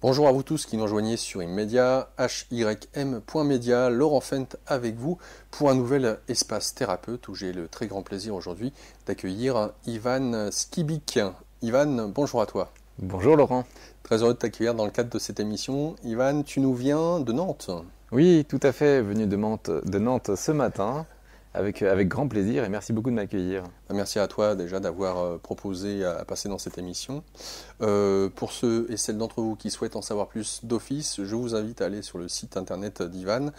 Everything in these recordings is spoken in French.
Bonjour à vous tous qui nous rejoignez sur Immedia, HYM.media, Laurent Fent avec vous pour un nouvel espace thérapeute où j'ai le très grand plaisir aujourd'hui d'accueillir Ivan Skibik. Ivan, bonjour à toi. Bonjour Laurent. Très heureux de t'accueillir dans le cadre de cette émission. Ivan, tu nous viens de Nantes. Oui, tout à fait, venu de Nantes ce matin, avec grand plaisir et merci beaucoup de m'accueillir. Merci à toi déjà d'avoir proposé à passer dans cette émission. Pour ceux et celles d'entre vous qui souhaitent en savoir plus d'office, je vous invite à aller sur le site internet d'Ivan,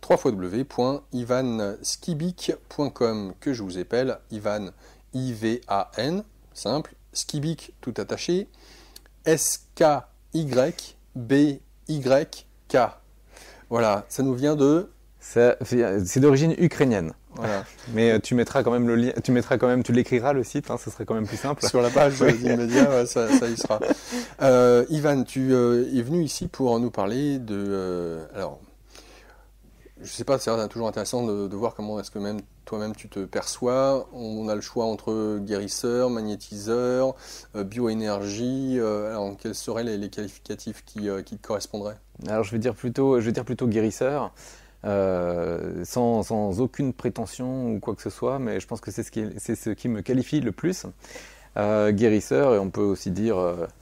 www.ivanskibik.com, que je vous appelle Ivan, I-V-A-N, simple, Skibik tout attaché, S-K-Y-B-Y-K. Voilà, ça nous vient de... C'est d'origine ukrainienne, Voilà. mais tu mettras quand même le lien, tu l'écriras le site, ce serait quand même plus simple. Sur la page d'Immedia, ouais, ça y sera. Ivan, tu es venu ici pour nous parler de... alors, je sais pas, c'est toujours intéressant de voir comment est-ce que même toi-même tu te perçois. On a le choix entre guérisseur, magnétiseur, bioénergie. Alors, quels seraient les qualificatifs qui te correspondraient? Alors je vais dire plutôt guérisseur, sans aucune prétention ou quoi que ce soit, mais je pense que c'est ce qui me qualifie le plus. Guérisseur, et on peut aussi dire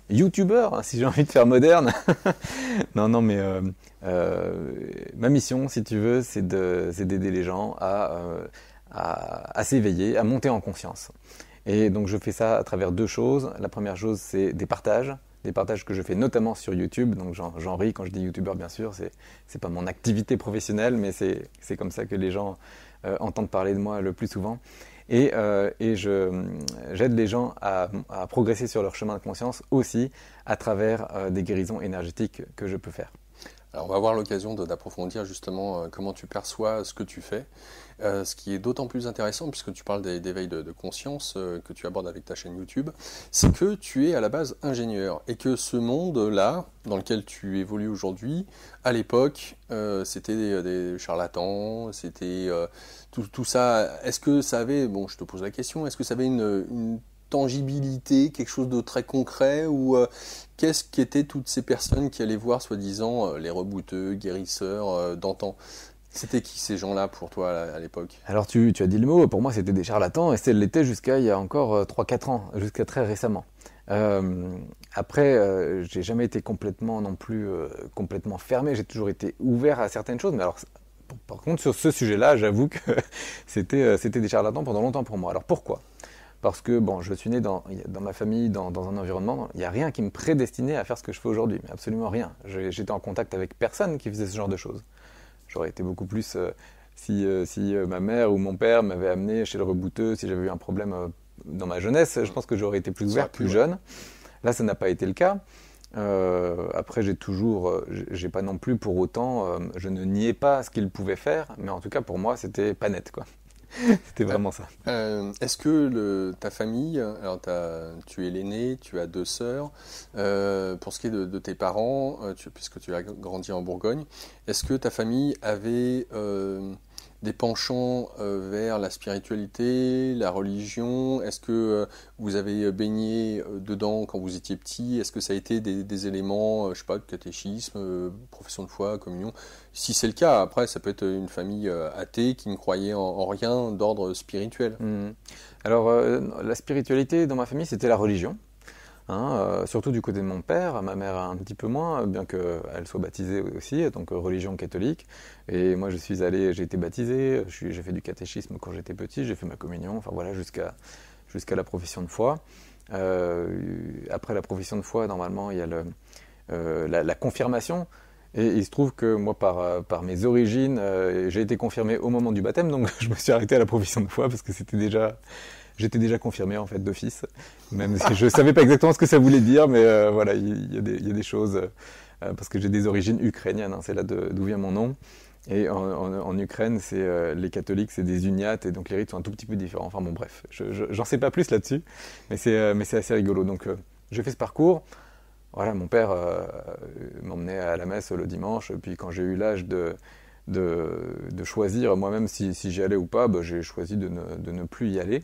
youtubeur, si j'ai envie de faire moderne. Non, mais ma mission, si tu veux, c'est d'aider les gens à s'éveiller, à monter en conscience. Et donc je fais ça à travers deux choses. La première chose, c'est des partages que je fais notamment sur YouTube. Donc j'en ris quand je dis youtubeur, bien sûr, c'est pas mon activité professionnelle, mais c'est comme ça que les gens entendent parler de moi le plus souvent. Et j'aide les gens à progresser sur leur chemin de conscience aussi à travers des guérisons énergétiques que je peux faire. Alors, on va avoir l'occasion d'approfondir justement comment tu perçois ce que tu fais. Ce qui est d'autant plus intéressant, puisque tu parles d'éveil de conscience que tu abordes avec ta chaîne YouTube, c'est que tu es à la base ingénieur et que ce monde-là, dans lequel tu évolues aujourd'hui, à l'époque, c'était des charlatans, c'était tout ça. Est-ce que ça avait, bon, je te pose la question, est-ce que ça avait une tangibilité, quelque chose de très concret, ou qu'est-ce qu'étaient toutes ces personnes qui allaient voir soi-disant les rebouteux, guérisseurs d'antan? C'était qui ces gens-là pour toi à l'époque? Alors tu as dit le mot, pour moi c'était des charlatans et ça l'était jusqu'à il y a encore 3-4 ans, jusqu'à très récemment. Après, j'ai jamais été complètement non plus complètement fermé, j'ai toujours été ouvert à certaines choses, mais alors par contre sur ce sujet-là, j'avoue que c'était des charlatans pendant longtemps pour moi. Alors pourquoi? Parce que bon, je suis né dans ma famille, dans un environnement, il n'y a rien qui me prédestinait à faire ce que je fais aujourd'hui, mais absolument rien. J'étais en contact avec personne qui faisait ce genre de choses. J'aurais été beaucoup plus si ma mère ou mon père m'avaient amené chez le rebouteux, si j'avais eu un problème dans ma jeunesse, je pense que j'aurais été plus ouvert, plus jeune. Là, ça n'a pas été le cas. Après, j'ai pas non plus pour autant, je ne niais pas ce qu'ils pouvaient faire, mais en tout cas pour moi, c'était pas net, quoi. C'était vraiment ça. Est-ce que ta famille, alors tu es l'aîné, tu as deux sœurs, pour ce qui est de tes parents, puisque tu as grandi en Bourgogne, est-ce que ta famille avait des penchants vers la spiritualité, la religion? Est-ce que vous avez baigné dedans quand vous étiez petit? Est-ce que ça a été des éléments, je sais pas, de catéchisme, profession de foi, communion? Si c'est le cas, après, ça peut être une famille athée qui ne croyait en rien d'ordre spirituel. Alors, la spiritualité dans ma famille, c'était la religion. Surtout du côté de mon père, ma mère un petit peu moins, bien qu'elle soit baptisée aussi, donc religion catholique. Et moi j'ai été baptisé, j'ai fait du catéchisme quand j'étais petit, j'ai fait ma communion, enfin voilà, jusqu'à la profession de foi. Après la profession de foi, normalement, il y a la confirmation. Et il se trouve que moi, par mes origines, j'ai été confirmé au moment du baptême, donc je me suis arrêté à la profession de foi parce que j'étais déjà confirmé en fait d'office, même si je savais pas exactement ce que ça voulait dire, mais voilà, il y a des choses, parce que j'ai des origines ukrainiennes, c'est là d'où vient mon nom. Et en Ukraine, les catholiques, c'est des uniates, et donc les rites sont un tout petit peu différents. Enfin bon, bref, j'en sais pas plus là-dessus, mais c'est assez rigolo. Donc j'ai fait ce parcours. Voilà, mon père m'emmenait à la messe le dimanche, puis quand j'ai eu l'âge de choisir moi-même si j'y allais ou pas, j'ai choisi de ne plus y aller.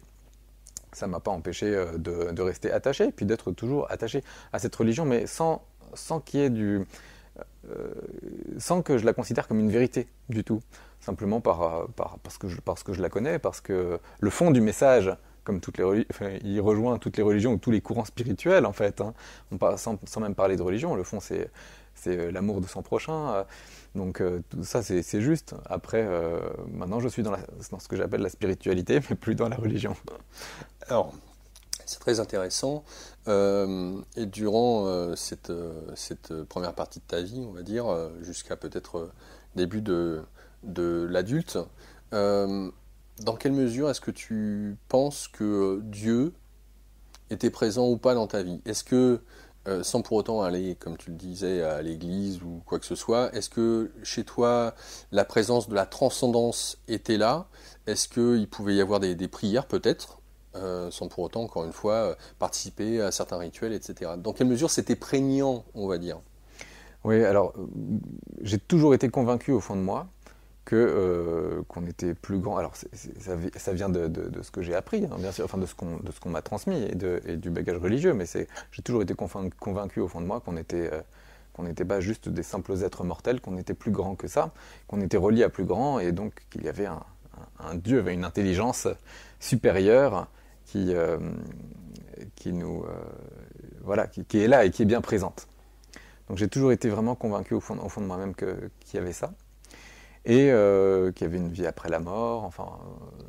Ça ne m'a pas empêché de rester attaché, puis d'être toujours attaché à cette religion, mais sans sans qu'il y ait sans que je la considère comme une vérité du tout. Simplement parce que je la connais, parce que le fond du message, comme il rejoint toutes les religions ou tous les courants spirituels en fait, hein. Sans même parler de religion, le fond c'est l'amour de son prochain. Donc tout ça c'est juste. Après, maintenant je suis dans ce que j'appelle la spiritualité, mais plus dans la religion. Alors, c'est très intéressant. Et durant cette première partie de ta vie, on va dire, jusqu'à peut-être début de l'adulte, dans quelle mesure est-ce que tu penses que Dieu était présent ou pas dans ta vie? Est-ce que, sans pour autant aller, comme tu le disais, à l'église ou quoi que ce soit, est-ce que chez toi, la présence de la transcendance était là? Est-ce qu'il pouvait y avoir des prières peut-être, sans pour autant, encore une fois, participer à certains rituels, etc. Dans quelle mesure c'était prégnant, on va dire? Oui, alors j'ai toujours été convaincu au fond de moi qu'on était plus grand. Alors ça vient de ce que j'ai appris, hein, bien sûr, enfin de ce qu'on m'a transmis et du bagage religieux, mais j'ai toujours été convaincu au fond de moi qu'on n'était pas juste des simples êtres mortels, qu'on était plus grand que ça, qu'on était relié à plus grand, et donc qu'il y avait un Dieu, une intelligence supérieure qui nous voilà, qui est là et qui est bien présente. Donc j'ai toujours été vraiment convaincu au fond de moi-même qu'il y avait ça. Et qu'il y avait une vie après la mort, enfin,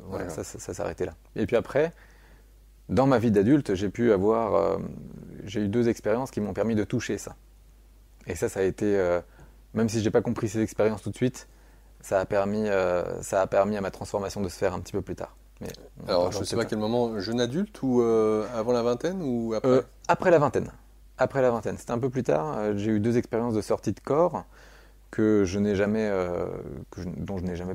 voilà, ça s'arrêtait là. Et puis après, dans ma vie d'adulte, j'ai eu 2 expériences qui m'ont permis de toucher ça. Et ça a été, même si j'ai pas compris ces expériences tout de suite, ça a permis à ma transformation de se faire un petit peu plus tard. Mais alors, je ne sais pas à quel moment, jeune adulte ou avant la vingtaine ou après? Après la vingtaine. Après la vingtaine, c'était un peu plus tard. J'ai eu 2 expériences de sortie de corps dont je n'ai jamais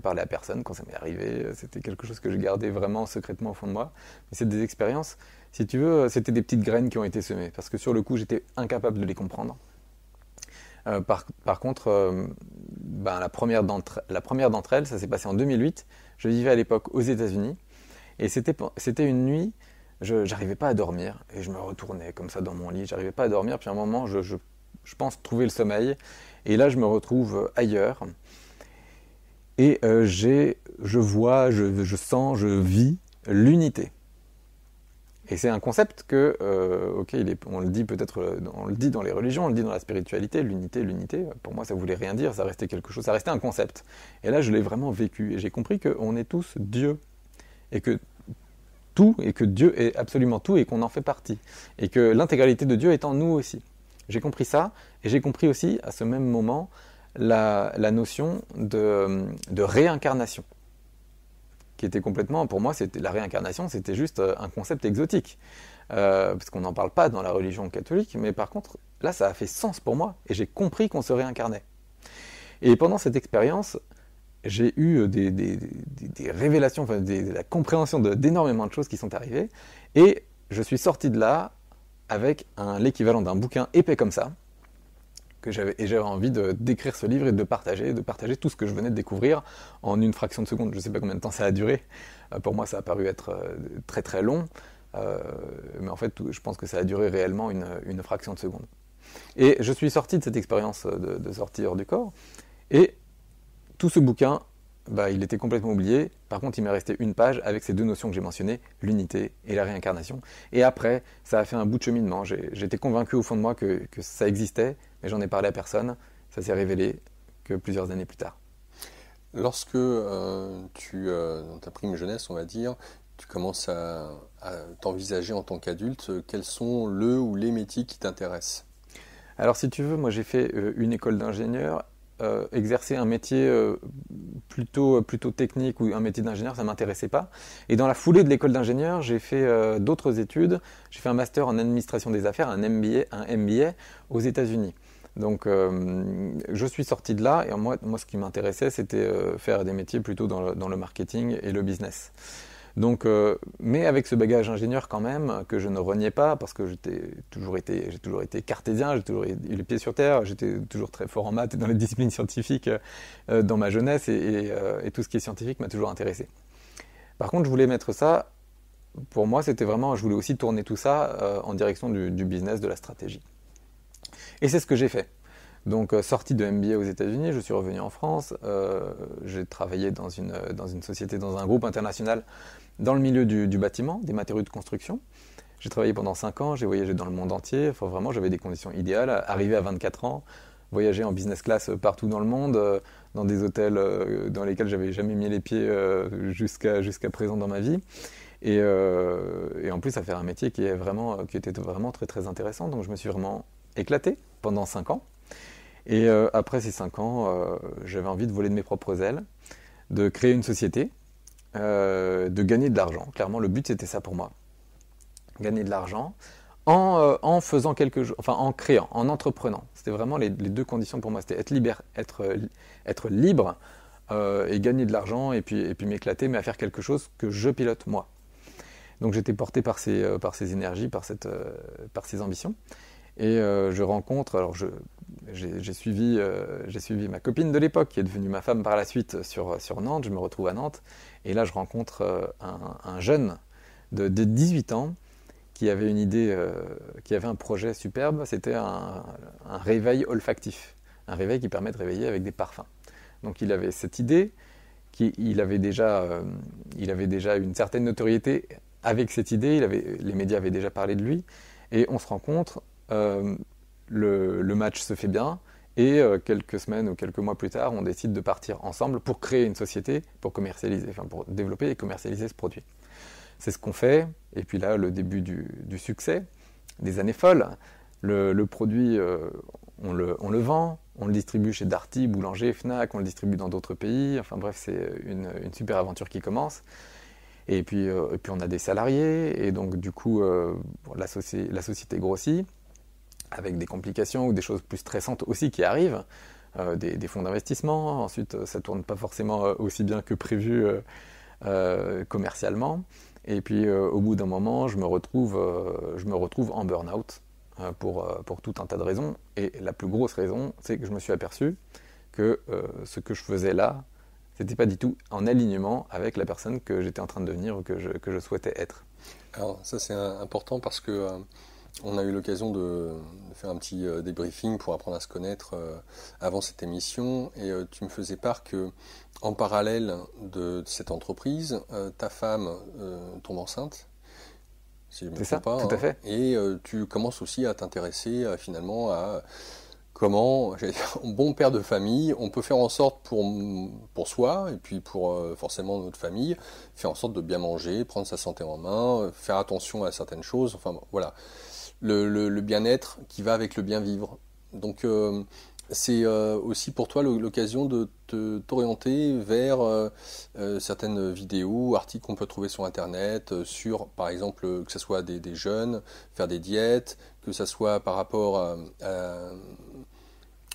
parlé à personne quand ça m'est arrivé. C'était quelque chose que je gardais vraiment secrètement au fond de moi. Mais c'est des expériences, si tu veux, c'était des petites graines qui ont été semées. Parce que sur le coup, j'étais incapable de les comprendre. Par contre, la première d'entre elles, ça s'est passé en 2008. Je vivais à l'époque aux États-Unis. Et c'était une nuit, je n'arrivais pas à dormir. Et je me retournais comme ça dans mon lit. J'arrivais pas à dormir. Puis à un moment, je pense trouver le sommeil. Et là, je me retrouve ailleurs. Et je vois, je sens, je vis l'unité. Et c'est un concept que, on le dit peut-être, on le dit dans les religions, on le dit dans la spiritualité, l'unité. Pour moi, ça voulait rien dire, ça restait quelque chose, ça restait un concept. Et là, je l'ai vraiment vécu. Et j'ai compris qu'on est tous Dieu. Et que Dieu est absolument tout et qu'on en fait partie. Et que l'intégralité de Dieu est en nous aussi. J'ai compris ça, et j'ai compris aussi, à ce même moment, la notion de réincarnation. Qui était complètement, pour moi, la réincarnation, c'était juste un concept exotique. Parce qu'on n'en parle pas dans la religion catholique, mais par contre, là, ça a fait sens pour moi, et j'ai compris qu'on se réincarnait. Et pendant cette expérience, j'ai eu des révélations, enfin, la compréhension d'énormément de choses qui sont arrivées, et je suis sorti de là avec l'équivalent d'un bouquin épais comme ça, j'avais envie d'écrire ce livre et de partager tout ce que je venais de découvrir en une fraction de seconde. Je ne sais pas combien de temps ça a duré. Pour moi, ça a paru être très très long, mais en fait, je pense que ça a duré réellement une fraction de seconde. Et je suis sorti de cette expérience de sortie hors du corps, et tout ce bouquin, il était complètement oublié. Par contre, il m'est resté une page avec ces 2 notions que j'ai mentionnées, l'unité et la réincarnation. Et après, ça a fait un bout de cheminement. J'étais convaincu au fond de moi que ça existait, mais j'en ai parlé à personne. Ça s'est révélé que plusieurs années plus tard. Lorsque dans ta prime jeunesse, on va dire, tu commences à t'envisager en tant qu'adulte, quels sont le ou les métiers qui t'intéressent? Alors, si tu veux, moi j'ai fait une école d'ingénieur. Exercer un métier plutôt technique ou un métier d'ingénieur, ça ne m'intéressait pas. Et dans la foulée de l'école d'ingénieur, j'ai fait d'autres études. J'ai fait un master en administration des affaires, un MBA aux États-Unis. Donc je suis sorti de là, et moi ce qui m'intéressait, c'était faire des métiers plutôt dans le marketing et le business. Donc, mais avec ce bagage ingénieur quand même, que je ne reniais pas, parce que j'ai toujours été cartésien, j'ai toujours eu les pieds sur terre, j'étais toujours très fort en maths et dans les disciplines scientifiques dans ma jeunesse, et tout ce qui est scientifique m'a toujours intéressé. Par contre, je voulais mettre ça, pour moi, c'était vraiment, je voulais aussi tourner tout ça en direction du business, de la stratégie. Et c'est ce que j'ai fait. Donc, sorti de MBA aux États-Unis, je suis revenu en France. J'ai travaillé dans une société, dans un groupe international dans le milieu du bâtiment, des matériaux de construction. J'ai travaillé pendant 5 ans, j'ai voyagé dans le monde entier. Enfin, vraiment, j'avais des conditions idéales. Arrivé à 24 ans, voyager en business class partout dans le monde, dans des hôtels dans lesquels j'avais jamais mis les pieds jusqu'à présent dans ma vie. Et en plus, à faire un métier qui était vraiment très très intéressant. Donc, je me suis vraiment éclaté pendant 5 ans. Et après ces 5 ans, j'avais envie de voler de mes propres ailes, de créer une société, de gagner de l'argent. Clairement, le but c'était ça pour moi. Gagner de l'argent en faisant en créant, en entreprenant. C'était vraiment les 2 conditions pour moi. C'était être libre et gagner de l'argent et puis m'éclater, mais à faire quelque chose que je pilote moi. Donc j'étais porté par ces énergies, par ces ambitions. Et je rencontre, alors j'ai suivi ma copine de l'époque, qui est devenue ma femme par la suite sur Nantes. Je me retrouve à Nantes. Et là, je rencontre un jeune de 18 ans qui avait une idée, qui avait un projet superbe. C'était un réveil olfactif. Un réveil qui permet de réveiller avec des parfums. Donc il avait cette idée, il avait déjà une certaine notoriété avec cette idée. Les médias avaient déjà parlé de lui. Et on se rencontre, le match se fait bien. Et quelques semaines ou quelques mois plus tard, on décide de partir ensemble pour créer une société, pour développer et commercialiser ce produit. C'est ce qu'on fait. Et puis là, le début du succès, des années folles. Le produit, on le vend, on le distribue chez Darty, Boulanger, Fnac, on le distribue dans d'autres pays. Enfin bref, c'est une super aventure qui commence. Et puis on a des salariés. Et donc du coup, la société grossit, avec des complications ou des choses plus stressantes aussi qui arrivent. Des fonds d'investissement. Ensuite, ça ne tourne pas forcément aussi bien que prévu commercialement. Et puis au bout d'un moment, je me retrouve en burn-out pour tout un tas de raisons. Et la plus grosse raison, c'est que je me suis aperçu que ce que je faisais là, c'était pas du tout en alignement avec la personne que j'étais en train de devenir ou que je souhaitais être. Alors ça c'est important parce que on a eu l'occasion de faire un petit débriefing pour apprendre à se connaître avant cette émission et tu me faisais part que en parallèle de cette entreprise, ta femme tombe enceinte, si je ne me trompe pas, tout à fait. Et tu commences aussi à t'intéresser finalement à comment, bon père de famille, on peut faire en sorte pour soi et puis pour forcément notre famille, faire en sorte de bien manger, prendre sa santé en main, faire attention à certaines choses, enfin voilà. Le bien-être qui va avec le bien-vivre. Donc c'est aussi pour toi l'occasion de t'orienter vers certaines vidéos, articles qu'on peut trouver sur Internet, sur par exemple que ce soit des jeunes, faire des diètes, que ce soit par rapport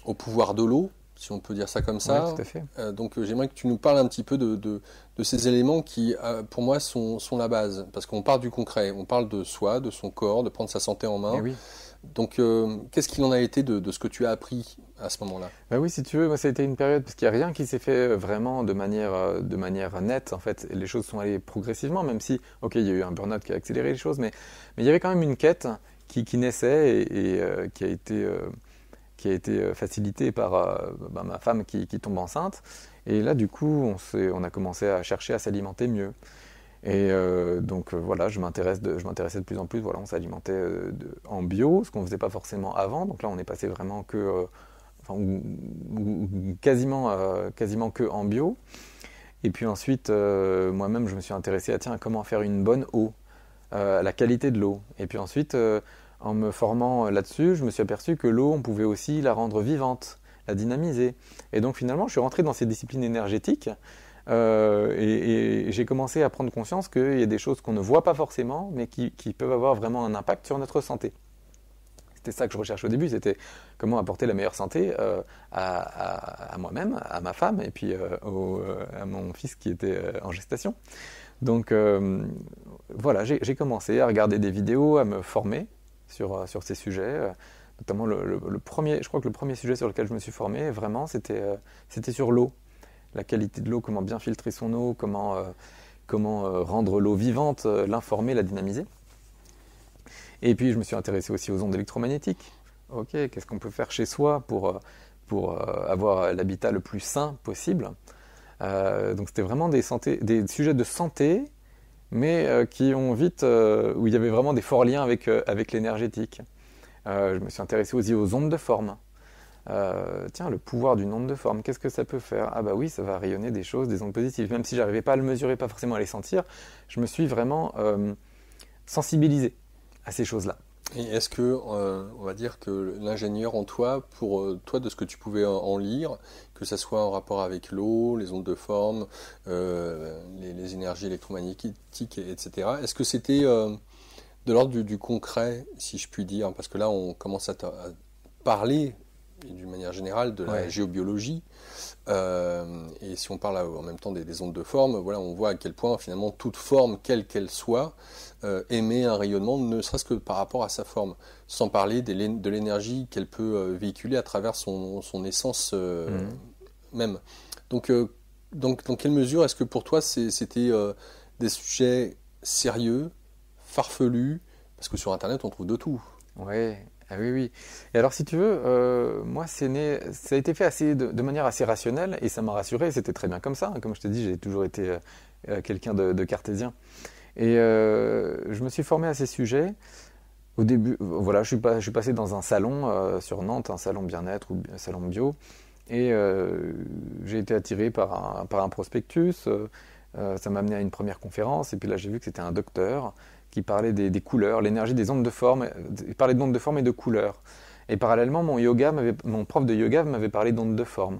au pouvoir de l'eau, si on peut dire ça comme ça. Oui, tout à fait. Donc j'aimerais que tu nous parles un petit peu de ces éléments qui, pour moi, sont la base. Parce qu'on part du concret, on parle de soi, de son corps, de prendre sa santé en main. Oui. Donc qu'est-ce qu'il en a été de ce que tu as appris à ce moment-là? Bah oui, si tu veux, moi ça a été une période, parce qu'il n'y a rien qui s'est fait vraiment de manière nette. En fait, les choses sont allées progressivement, même si, ok, il y a eu un burn-out qui a accéléré les choses, mais il y avait quand même une quête qui naissait et qui a été facilitée par ma femme qui tombe enceinte. Et là, du coup, on a commencé à chercher à s'alimenter mieux. Et donc voilà, je m'intéressais de plus en plus. Voilà, on s'alimentait en bio, ce qu'on ne faisait pas forcément avant. Donc là, on est passé vraiment quasiment que en bio. Et puis ensuite, moi-même, je me suis intéressé à comment faire une bonne eau, à la qualité de l'eau. Et puis ensuite, en me formant là-dessus, je me suis aperçu que l'eau, on pouvait aussi la rendre vivante, la dynamiser. Et donc finalement, je suis rentré dans ces disciplines énergétiques et j'ai commencé à prendre conscience qu'il y a des choses qu'on ne voit pas forcément, mais qui peuvent avoir vraiment un impact sur notre santé. C'était ça que je recherchais au début, c'était comment apporter la meilleure santé à moi-même, à ma femme et puis à mon fils qui était en gestation. Donc voilà, j'ai commencé à regarder des vidéos, à me former sur ces sujets. Notamment je crois que le premier sujet sur lequel je me suis formé, vraiment, c'était sur l'eau. La qualité de l'eau, comment bien filtrer son eau, comment rendre l'eau vivante, l'informer, la dynamiser. Et puis je me suis intéressé aussi aux ondes électromagnétiques, ok, qu'est-ce qu'on peut faire chez soi pour avoir l'habitat le plus sain possible. Donc c'était vraiment des sujets de santé, mais qui ont vite, où il y avait vraiment des forts liens avec l'énergétique. Je me suis intéressé aussi aux ondes de forme. Tiens, le pouvoir d'une onde de forme, qu'est-ce que ça peut faire? Ah bah oui, ça va rayonner des choses, des ondes positives. Même si j'arrivais pas à le mesurer, pas forcément à les sentir, je me suis vraiment sensibilisé à ces choses-là. Et est-ce que, on va dire que l'ingénieur en toi, pour toi, de ce que tu pouvais en lire, que ça soit en rapport avec l'eau, les ondes de forme, les énergies électromagnétiques, etc., est-ce que c'était de l'ordre du concret, si je puis dire? Parce que là, on commence à parler, d'une manière générale, de la Ouais. géobiologie. Et si on parle en même temps des ondes de forme, voilà, on voit à quel point finalement toute forme, quelle qu'elle soit, émet un rayonnement, ne serait-ce que par rapport à sa forme, sans parler de l'énergie qu'elle peut véhiculer à travers son essence Mhm. même. Donc, dans quelle mesure est-ce que pour toi c'était des sujets sérieux, farfelus, parce que sur Internet on trouve de tout. Ouais. Ah oui, oui. Et alors, si tu veux, moi, ça a été fait de manière assez rationnelle et ça m'a rassuré. C'était très bien comme ça. Comme je t'ai dit, j'ai toujours été quelqu'un de cartésien. Et je me suis formé à ces sujets. Au début, voilà, je suis passé dans un salon sur Nantes, un salon bien-être ou un salon bio. Et j'ai été attiré par un prospectus. Ça m'a amené à une première conférence. Et puis là, j'ai vu que c'était un docteur qui parlait des couleurs, l'énergie des ondes de forme. Il parlait d'ondes de forme et de couleurs. Et parallèlement, mon prof de yoga m'avait parlé d'ondes de forme.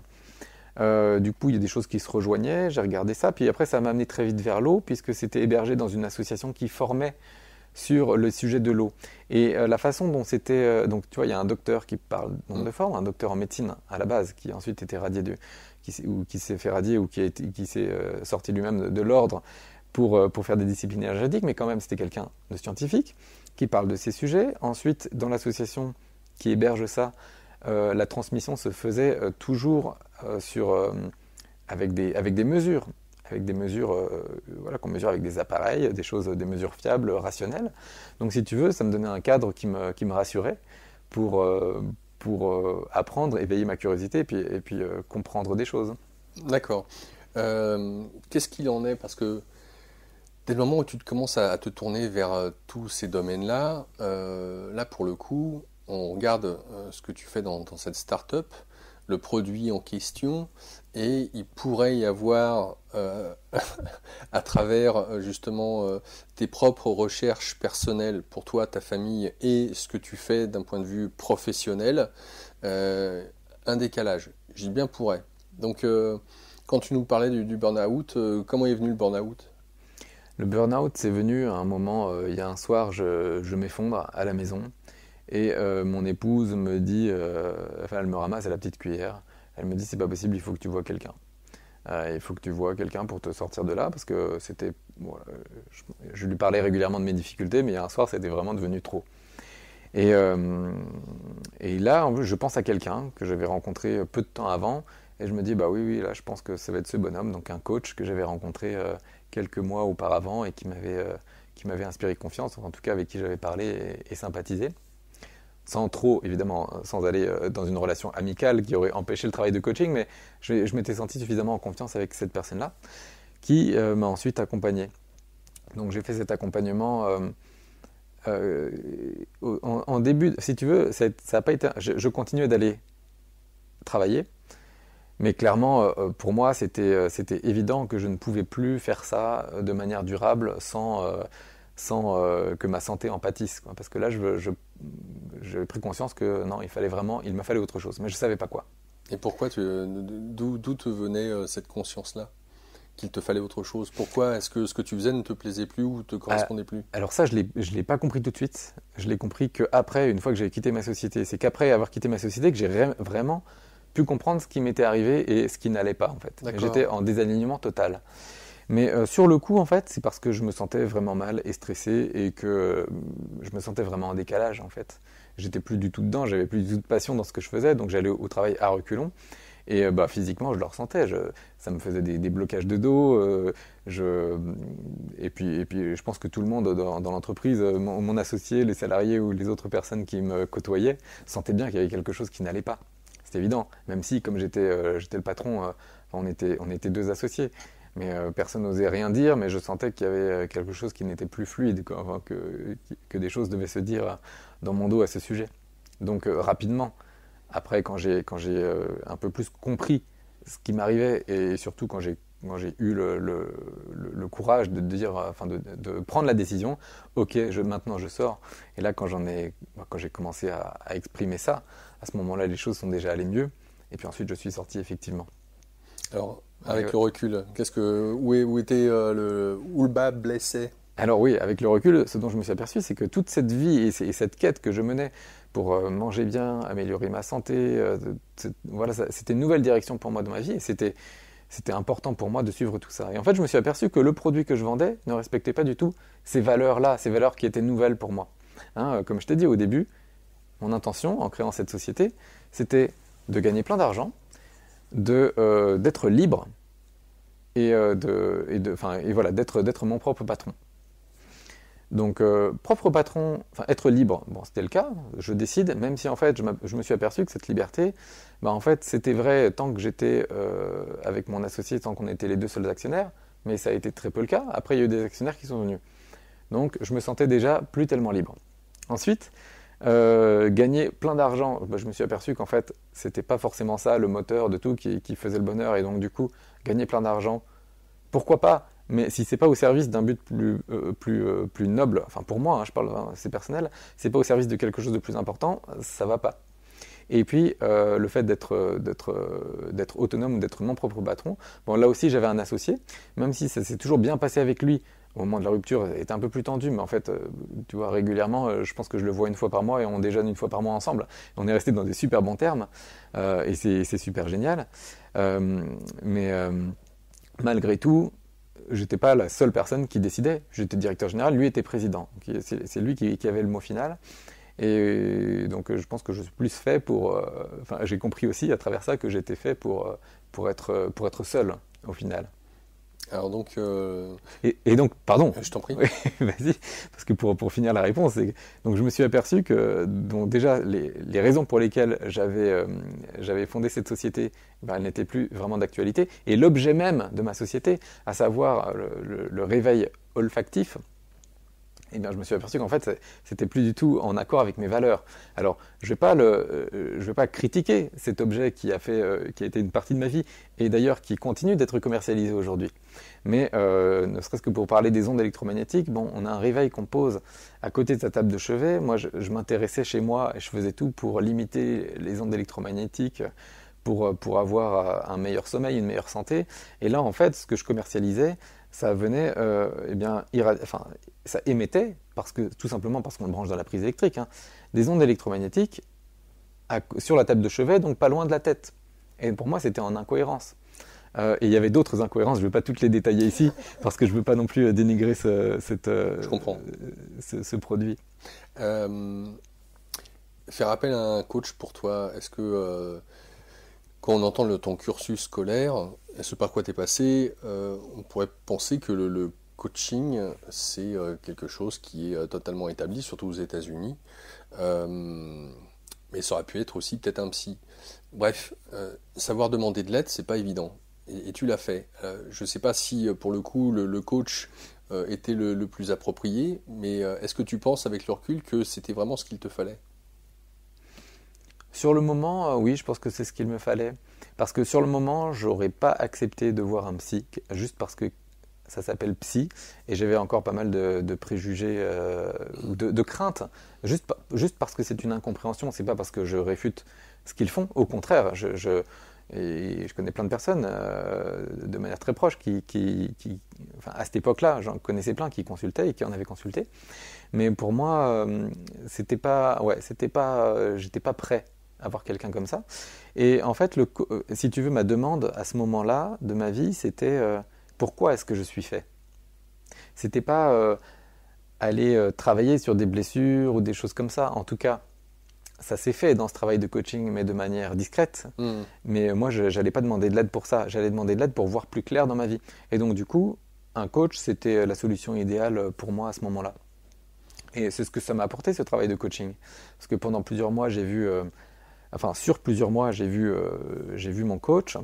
Du coup, il y a des choses qui se rejoignaient. J'ai regardé ça. Puis après, ça m'a amené très vite vers l'eau, puisque c'était hébergé dans une association qui formait sur le sujet de l'eau. Et la façon dont c'était... donc, tu vois, il y a un docteur qui parle d'ondes de forme, un docteur en médecine à la base, qui a ensuite été radié qui s'est fait radier ou qui s'est sorti lui-même de l'ordre pour faire des disciplines énergétiques, mais quand même, c'était quelqu'un de scientifique qui parle de ces sujets. Ensuite, dans l'association qui héberge ça, la transmission se faisait toujours avec des mesures. Avec des mesures voilà, qu'on mesure avec des appareils, des mesures fiables, rationnelles. Donc si tu veux, ça me donnait un cadre qui me rassurait pour, apprendre, éveiller ma curiosité et puis comprendre des choses. D'accord. Qu'est-ce qu'il en est? Parce que dès le moment où tu commences à te tourner vers tous ces domaines-là, là pour le coup, on regarde ce que tu fais dans cette start-up, le produit en question, et il pourrait y avoir, à travers justement tes propres recherches personnelles pour toi, ta famille et ce que tu fais d'un point de vue professionnel, euh, un décalage. J'ai bien pourrait. Donc, quand tu nous parlais du burn-out, comment est venu le burn-out? Le burn-out, c'est venu à un moment, il y a un soir, je m'effondre à la maison et mon épouse me dit, enfin elle me ramasse à la petite cuillère, elle me dit c'est pas possible, il faut que tu vois quelqu'un. Il faut que tu vois quelqu'un pour te sortir de là parce que c'était, bon, je lui parlais régulièrement de mes difficultés, mais il y a un soir c'était vraiment devenu trop. Et, euh, et là, en plus, je pense à quelqu'un que j'avais rencontré peu de temps avant, et je me dis, bah oui, oui, là, je pense que ça va être ce bonhomme, donc un coach que j'avais rencontré quelques mois auparavant et qui m'avait inspiré confiance, en tout cas avec qui j'avais parlé et sympathisé. Sans trop, évidemment, sans aller dans une relation amicale qui aurait empêché le travail de coaching, mais je m'étais senti suffisamment en confiance avec cette personne-là, qui m'a ensuite accompagné. Donc j'ai fait cet accompagnement euh, en début, si tu veux, ça a pas été. Je continuais d'aller travailler, mais clairement, pour moi, c'était évident que je ne pouvais plus faire ça de manière durable sans que ma santé en pâtisse, quoi. Parce que là, j'ai pris conscience que non, il me fallait autre chose, mais je ne savais pas quoi. Et pourquoi d'où te venait cette conscience-là? Qu'il te fallait autre chose? Pourquoi est-ce que ce que tu faisais ne te plaisait plus ou te Ah, correspondait plus? alors ça, je l'ai pas compris tout de suite. Je l'ai compris qu'après, une fois que j'ai quitté ma société. C'est qu'après avoir quitté ma société que j'ai vraiment pu comprendre ce qui m'était arrivé et ce qui n'allait pas en fait. D'accord. J'étais en désalignement total. Mais sur le coup, en fait, c'est parce que je me sentais vraiment mal et stressé et que je me sentais vraiment en décalage en fait. J'étais plus du tout dedans, j'avais plus du tout de passion dans ce que je faisais, donc j'allais au travail à reculons. Et physiquement, je le ressentais. Ça me faisait des blocages de dos. Et puis, je pense que tout le monde dans l'entreprise, mon associé, les salariés ou les autres personnes qui me côtoyaient, sentaient bien qu'il y avait quelque chose qui n'allait pas. C'est évident. Même si, comme j'étais le patron, on était deux associés. Mais personne n'osait rien dire, mais je sentais qu'il y avait quelque chose qui n'était plus fluide, enfin, que des choses devaient se dire dans mon dos à ce sujet. Donc rapidement, après quand j'ai un peu plus compris ce qui m'arrivait, et surtout quand j'ai eu le courage de dire, enfin de prendre la décision, ok, maintenant je sors. Et là quand j'ai commencé à exprimer ça, à ce moment-là les choses sont déjà allées mieux. Et puis ensuite je suis sorti effectivement. Alors, avec le recul, où était où le bas blessait? Alors oui, avec le recul, ce dont je me suis aperçu, c'est que toute cette vie et cette quête que je menais pour manger bien, améliorer ma santé, voilà, c'était une nouvelle direction pour moi dans ma vie et c'était important pour moi de suivre tout ça. Et en fait, je me suis aperçu que le produit que je vendais ne respectait pas du tout ces valeurs-là, ces valeurs qui étaient nouvelles pour moi. Comme je t'ai dit au début, mon intention en créant cette société, c'était de gagner plein d'argent, d'être libre et voilà, d'être mon propre patron. Donc, propre patron, enfin être libre, bon, c'était le cas, je décide, même si en fait je me suis aperçu que cette liberté, en fait c'était vrai tant que j'étais avec mon associé, tant qu'on était les deux seuls actionnaires, mais ça a été très peu le cas. Après, il y a eu des actionnaires qui sont venus. Donc, je me sentais déjà plus tellement libre. Ensuite, gagner plein d'argent, je me suis aperçu qu'en fait, c'était pas forcément ça le moteur de tout qui faisait le bonheur. Et donc, du coup, gagner plein d'argent, pourquoi pas? Mais si c'est pas au service d'un but plus noble, enfin pour moi, je parle, c'est personnel, c'est pas au service de quelque chose de plus important, ça va pas. Et puis, le fait d'être autonome, d'être mon propre patron, bon, là aussi, j'avais un associé, même si ça s'est toujours bien passé avec lui. Au moment de la rupture, était un peu plus tendu, mais en fait, tu vois, régulièrement, je pense que je le vois une fois par mois et on déjeune une fois par mois ensemble. On est resté dans des super bons termes et c'est super génial. Mais malgré tout, j'étais pas la seule personne qui décidait. J'étais directeur général, lui était président. C'est lui qui avait le mot final. Et donc, je pense que je suis plus fait pour. Enfin, j'ai compris aussi à travers ça que j'étais fait pour être seul au final. Alors donc, et donc, pardon. Je t'en prie. Oui, vas-y, parce que pour finir la réponse, donc je me suis aperçu que donc déjà les raisons pour lesquelles j'avais fondé cette société, elles n'étaient plus vraiment d'actualité. Et l'objet même de ma société, à savoir le réveil olfactif, eh bien, je me suis aperçu qu'en fait, c'était plus du tout en accord avec mes valeurs. Alors, je vais pas critiquer cet objet qui a été une partie de ma vie, et d'ailleurs qui continue d'être commercialisé aujourd'hui. Mais ne serait-ce que pour parler des ondes électromagnétiques, bon, on a un réveil qu'on pose à côté de sa table de chevet. Moi, je m'intéressais chez moi et je faisais tout pour limiter les ondes électromagnétiques, pour avoir un meilleur sommeil, une meilleure santé. Et là, en fait, ce que je commercialisais, ça venait, ça émettait, tout simplement parce qu'on le branche dans la prise électrique, des ondes électromagnétiques sur la table de chevet, donc pas loin de la tête. Et pour moi, c'était en incohérence. Et il y avait d'autres incohérences, je ne vais pas toutes les détailler ici, parce que je ne veux pas non plus dénigrer je comprends. ce produit. Faire appel à un coach pour toi, est-ce que quand on entend ton cursus scolaire, ce par quoi tu es passé, on pourrait penser que le coaching, c'est quelque chose qui est totalement établi, surtout aux États-Unis. Mais ça aurait pu être aussi peut-être un psy. Bref, savoir demander de l'aide, c'est pas évident. Et tu l'as fait. Je ne sais pas si, pour le coup, le coach était le plus approprié, mais est-ce que tu penses, avec le recul, que c'était vraiment ce qu'il te fallait? Sur le moment, oui, je pense que c'est ce qu'il me fallait. Parce que sur le moment, j'aurais pas accepté de voir un psy, juste parce que ça s'appelle psy, et j'avais encore pas mal de préjugés ou de craintes, juste parce que c'est une incompréhension, c'est pas parce que je réfute ce qu'ils font. Au contraire, je connais plein de personnes de manière très proche enfin, à cette époque-là, j'en connaissais plein qui consultaient et qui en avaient consulté. Mais pour moi, j'étais pas prêt à voir quelqu'un comme ça. Et en fait, si tu veux, ma demande à ce moment-là de ma vie, c'était pourquoi est-ce que je suis fait? C'était pas aller travailler sur des blessures ou des choses comme ça. En tout cas, ça s'est fait dans ce travail de coaching, mais de manière discrète. Mais moi, je n'allais pas demander de l'aide pour ça. J'allais demander de l'aide pour voir plus clair dans ma vie. Et donc, du coup, un coach, c'était la solution idéale pour moi à ce moment-là. Et c'est ce que ça m'a apporté, ce travail de coaching. Parce que pendant plusieurs mois, sur plusieurs mois, j'ai vu mon coach.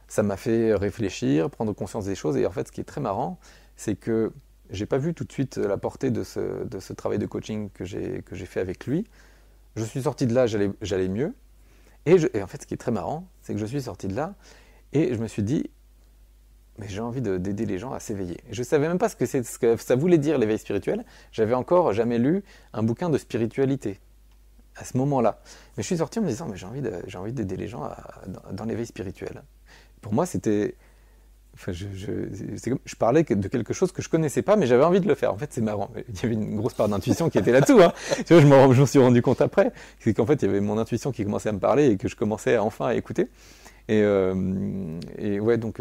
Ça m'a fait réfléchir, prendre conscience des choses. Et en fait, ce qui est très marrant, c'est que j'ai pas vu tout de suite la portée de ce travail de coaching que j'ai fait avec lui. Je suis sorti de là, j'allais mieux. Et en fait, ce qui est très marrant, c'est que je suis sorti de là et je me suis dit, mais j'ai envie d'aider les gens à s'éveiller. Je ne savais même pas ce que ça voulait dire, l'éveil spirituel. J'avais encore jamais lu un bouquin de spiritualité à ce moment-là. Mais je suis sorti en me disant, mais j'ai envie d'aider les gens dans l'éveil spirituel. Pour moi, c'était... Enfin, je parlais de quelque chose que je connaissais pas, mais j'avais envie de le faire. En fait, c'est marrant. Il y avait une grosse part d'intuition qui était là-dessous. Hein. Tu vois, je m'en suis rendu compte après. C'est qu'en fait, il y avait mon intuition qui commençait à me parler et que je commençais enfin à écouter. Et ouais, donc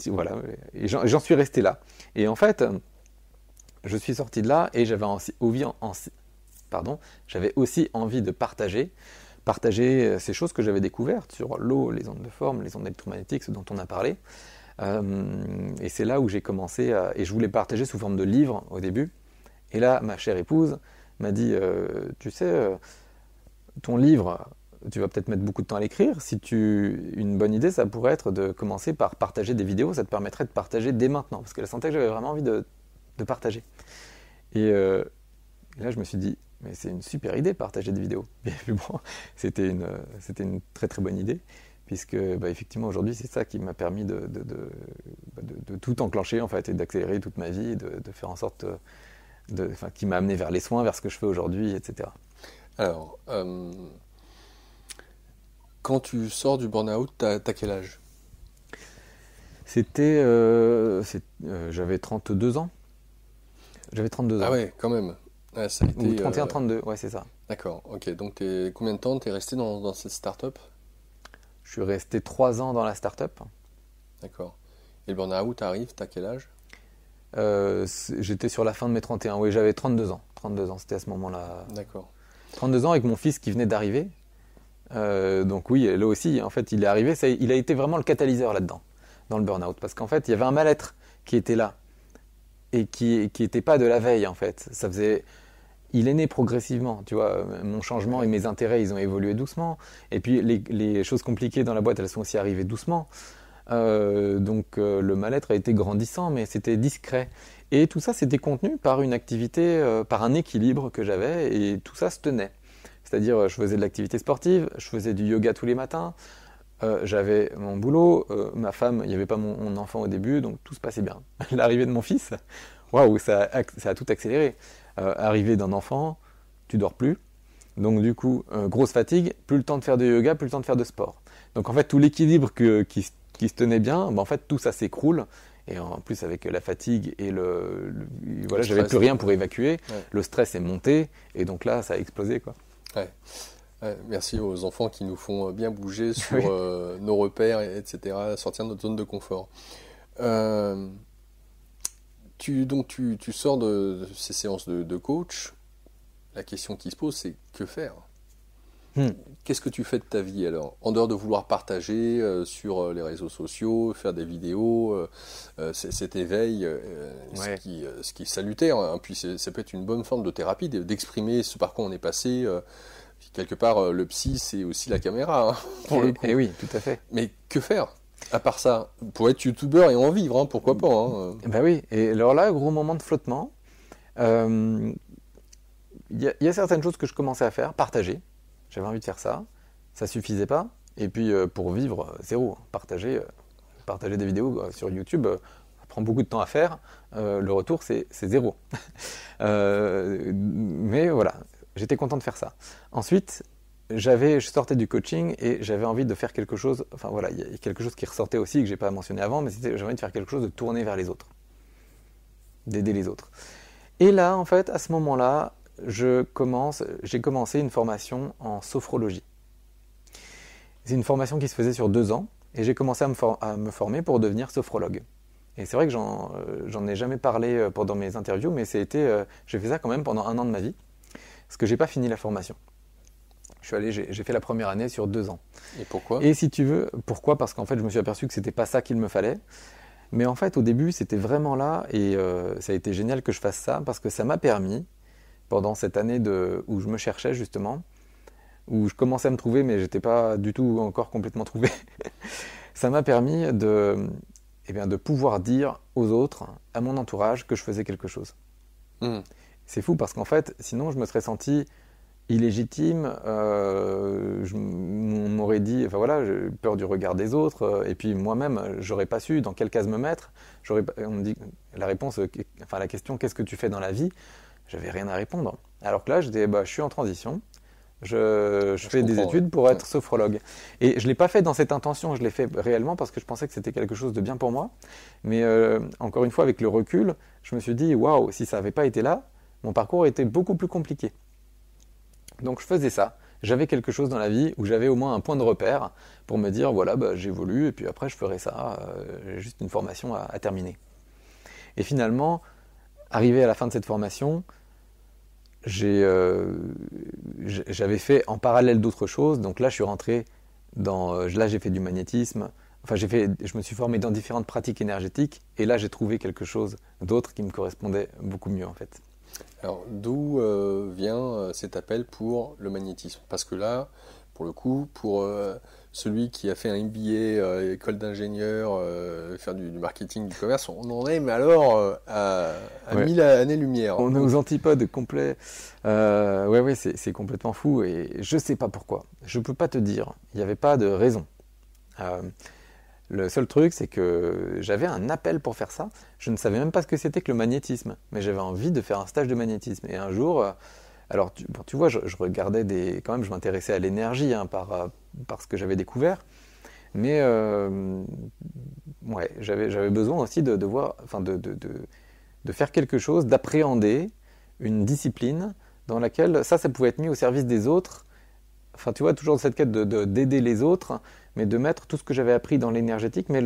voilà. Et j'en suis resté là. Et en fait, je suis sorti de là et j'avais aussi envie de partager ces choses que j'avais découvertes sur l'eau, les ondes de forme, les ondes électromagnétiques, ce dont on a parlé. Et c'est là où j'ai commencé et je voulais partager sous forme de livre au début. Et là, ma chère épouse m'a dit, tu sais, ton livre, tu vas peut-être mettre beaucoup de temps à l'écrire. Une bonne idée, ça pourrait être de commencer par partager des vidéos. Ça te permettrait de partager dès maintenant. Parce qu'elle sentait que j'avais vraiment envie de partager. Et là, je me suis dit, mais c'est une super idée, partager des vidéos. Et puis bon, c'était une très très bonne idée, puisque effectivement aujourd'hui c'est ça qui m'a permis de tout enclencher en fait, et d'accélérer toute ma vie, de faire en sorte, qui m'a amené vers les soins, vers ce que je fais aujourd'hui, etc. Alors, quand tu sors du burn-out, t'as quel âge? J'avais 32 ans. J'avais 32 ans. Ah ouais, quand même. Ah, ça a été, Ou 31, 32, ouais, c'est ça. D'accord, ok. Donc, combien de temps t'es resté dans cette start-up? Je suis resté 3 ans dans la start-up. D'accord. Et le burn-out arrive, t'as quel âge? J'étais sur la fin de mes 31. Oui, j'avais 32 ans. 32 ans, c'était à ce moment-là. D'accord. 32 ans avec mon fils qui venait d'arriver. Donc oui, là aussi, en fait, il est arrivé. Il a été vraiment le catalyseur là-dedans, dans le burn-out. Parce qu'en fait, il y avait un mal-être qui était là. Et qui n'était pas de la veille, en fait. Il est né progressivement, tu vois. Mon changement et mes intérêts, ils ont évolué doucement. Et puis, les choses compliquées dans la boîte, elles sont aussi arrivées doucement. Donc, le mal-être a été grandissant, mais c'était discret. Et tout ça, c'était contenu par une activité, par un équilibre que j'avais, et tout ça se tenait. C'est-à-dire, je faisais de l'activité sportive, je faisais du yoga tous les matins, j'avais mon boulot, ma femme, il n'y avait pas mon enfant au début, donc tout se passait bien. L'arrivée de mon fils, waouh, ça a tout accéléré. Arrivée d'un enfant, tu dors plus. Donc du coup, grosse fatigue, plus le temps de faire de yoga, plus le temps de faire de sport. Donc en fait, tout l'équilibre qui se tenait bien, en fait, tout ça s'écroule. Et en plus, avec la fatigue et voilà, j'avais plus rien pour évacuer. Ouais. Le stress est monté, et donc là, ça a explosé, quoi. Ouais. Ouais, merci aux enfants qui nous font bien bouger sur nos repères, etc., sortir de notre zone de confort. Tu sors de ces séances de coach. La question qui se pose, c'est que faire? Qu'est-ce que tu fais de ta vie alors? En dehors de vouloir partager sur les réseaux sociaux, faire des vidéos, cet éveil, ouais. ce qui est salutaire, hein, puis ça peut être une bonne forme de thérapie, d'exprimer ce par quoi on est passé. Quelque part, le psy, c'est aussi la caméra, hein, pour le coup. Et oui, tout à fait. Mais que faire, à part ça? Pour être youtubeur et en vivre, hein, pourquoi pas, hein. Ben oui, et alors là, gros moment de flottement. Il y a certaines choses que je commençais à faire, partager. J'avais envie de faire ça. Ça suffisait pas. Et puis, pour vivre, zéro. Partager des vidéos sur YouTube, ça prend beaucoup de temps à faire. Le retour, c'est zéro. Mais voilà. J'étais content de faire ça. Ensuite, je sortais du coaching et j'avais envie de faire quelque chose. Enfin voilà, il y a quelque chose qui ressortait aussi que j'ai pas mentionné avant, mais j'avais envie de faire quelque chose de tourner vers les autres, d'aider les autres. Et là, en fait, à ce moment-là, j'ai commencé une formation en sophrologie. C'est une formation qui se faisait sur 2 ans et j'ai commencé à me former pour devenir sophrologue. Et c'est vrai que j'en ai jamais parlé pendant mes interviews, mais j'ai fait ça quand même pendant 1 an de ma vie. parce que j'ai pas fini la formation. J'ai fait la première année sur 2 ans. Et pourquoi? Et si tu veux, pourquoi? Parce qu'en fait, je me suis aperçu que c'était pas ça qu'il me fallait. Mais en fait, au début, c'était vraiment là, et ça a été génial que je fasse ça, parce que ça m'a permis, pendant cette année où je me cherchais justement, où je commençais à me trouver, mais j'étais pas du tout encore complètement trouvé, ça m'a permis de pouvoir dire aux autres, à mon entourage, que je faisais quelque chose. C'est fou parce qu'en fait, sinon je me serais senti illégitime, on m'aurait dit, enfin voilà, j'ai peur du regard des autres, et puis moi-même, j'aurais pas su dans quelle case me mettre. On me dit la réponse, enfin la question, qu'est-ce que tu fais dans la vie? J'avais rien à répondre. Alors que là, je suis en transition. Je fais des études pour être sophrologue. Et je ne l'ai pas fait dans cette intention, je l'ai fait réellement parce que je pensais que c'était quelque chose de bien pour moi. Mais encore une fois, avec le recul, je me suis dit, waouh, si ça n'avait pas été là, mon parcours était beaucoup plus compliqué. Donc je faisais ça. J'avais quelque chose dans la vie où j'avais au moins un point de repère pour me dire, voilà, j'évolue et puis après je ferai ça. J'ai juste une formation à terminer. Et finalement, arrivé à la fin de cette formation, j'avais fait en parallèle d'autres choses. Donc là, je suis rentré là, j'ai fait du magnétisme. Enfin, je me suis formé dans différentes pratiques énergétiques. Et là, j'ai trouvé quelque chose d'autre qui me correspondait beaucoup mieux, en fait. Alors, d'où vient cet appel pour le magnétisme? Parce que là, pour le coup, pour celui qui a fait un MBA, école d'ingénieur, faire du marketing, du commerce, on en est, mais alors, à 1000 années-lumière. On est aux antipodes complets. Ouais, c'est complètement fou et je sais pas pourquoi. Je peux pas te dire. Il n'y avait pas de raison. Le seul truc, c'est que j'avais un appel pour faire ça. Je ne savais même pas ce que c'était que le magnétisme, mais j'avais envie de faire un stage de magnétisme. Et un jour, alors tu vois, je regardais quand même, je m'intéressais à l'énergie par ce que j'avais découvert, mais ouais, j'avais besoin aussi de voir, enfin de faire quelque chose, d'appréhender une discipline dans laquelle ça pouvait être mis au service des autres. Enfin, tu vois, toujours cette quête d'aider les autres, mais de mettre tout ce que j'avais appris dans l'énergétique, mais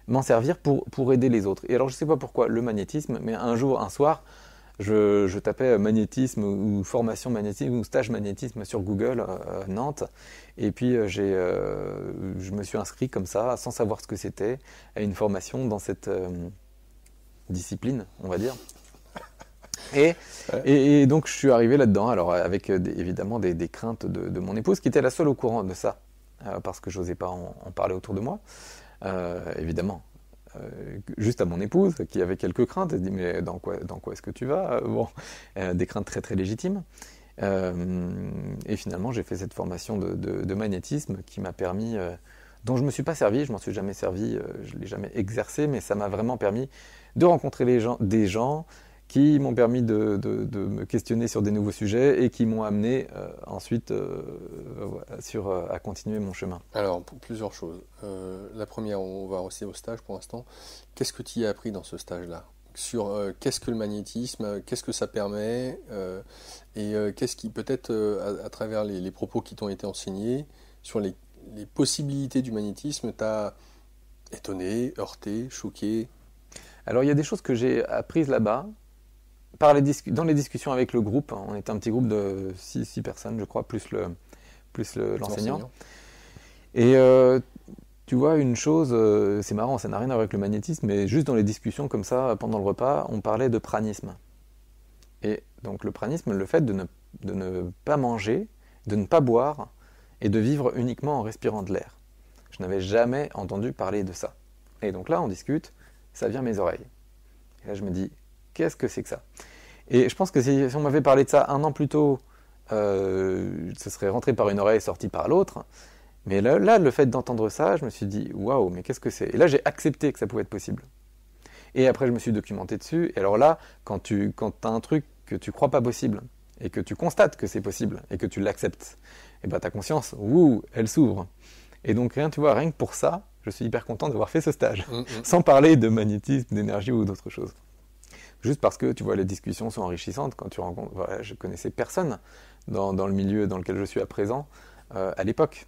m'en servir pour aider les autres. Et alors, je ne sais pas pourquoi, le magnétisme, mais un soir, je tapais magnétisme ou formation magnétisme ou stage magnétisme sur Google, Nantes, et puis je me suis inscrit comme ça, sans savoir ce que c'était, à une formation dans cette discipline, on va dire. Et donc je suis arrivé là-dedans, alors avec évidemment des craintes de mon épouse, qui était la seule au courant de ça, parce que je n'osais pas en parler autour de moi, évidemment. Juste à mon épouse, qui avait quelques craintes, elle dit mais dans quoi est-ce que tu vas? Bon, des craintes très très légitimes. Et finalement j'ai fait cette formation de magnétisme qui m'a permis, dont je ne me suis pas servi, je m'en suis jamais servi, je ne l'ai jamais exercé, mais ça m'a vraiment permis de rencontrer des gens qui m'ont permis de me questionner sur des nouveaux sujets et qui m'ont amené ensuite à continuer mon chemin. Alors, pour plusieurs choses. La première, on va rester au stage pour l'instant. Qu'est-ce que tu y as appris dans ce stage-là? Sur qu'est-ce que le magnétisme, qu'est-ce que ça permet, et qu'est-ce qui, peut-être, à travers les propos qui t'ont été enseignés, sur les possibilités du magnétisme, t'a étonné, heurté, choqué? Alors, il y a des choses que j'ai apprises là-bas, dans les discussions avec le groupe. On était un petit groupe de 6 personnes, je crois, plus l'enseignant. Et tu vois, une chose, c'est marrant, ça n'a rien à voir avec le magnétisme, mais juste dans les discussions comme ça, pendant le repas, on parlait de pranisme. Et donc le pranisme, le fait de ne pas manger, de ne pas boire, et de vivre uniquement en respirant de l'air. Je n'avais jamais entendu parler de ça. Et donc là, on discute, ça vient à mes oreilles. Et là, je me dis, qu'est-ce que c'est que ça? Et je pense que si on m'avait parlé de ça 1 an plus tôt, ça serait rentré par une oreille et sorti par l'autre. Mais là, le fait d'entendre ça, je me suis dit, waouh, mais qu'est-ce que c'est? Et là, j'ai accepté que ça pouvait être possible. Et après, je me suis documenté dessus. Et alors là, quand tu as un truc que tu crois pas possible, et que tu constates que c'est possible, et que tu l'acceptes, et ben ta conscience, elle s'ouvre. Et donc, rien que pour ça, je suis hyper content d'avoir fait ce stage. Sans parler de magnétisme, d'énergie ou d'autres choses. Juste parce que, tu vois, les discussions sont enrichissantes. Quand tu rencontres, voilà, je connaissais personne dans le milieu dans lequel je suis à présent, à l'époque.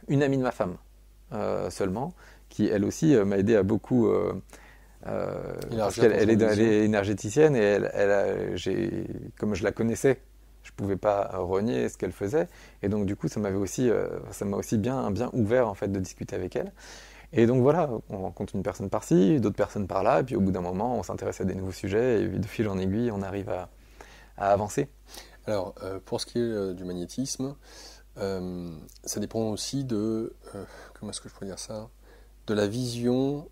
Une amie de ma femme seulement, qui elle aussi m'a aidé à beaucoup parce qu'elle est énergéticienne et comme je la connaissais, je ne pouvais pas renier ce qu'elle faisait. Et donc, du coup, ça m'a aussi bien ouvert, en fait, de discuter avec elle. Et donc, voilà, on rencontre une personne par-ci, d'autres personnes par-là. Et puis, au bout d'un moment, on s'intéresse à des nouveaux sujets. Et de fil en aiguille, on arrive à avancer. Alors, pour ce qui est du magnétisme, ça dépend aussi comment est-ce que je pourrais dire ça? De la vision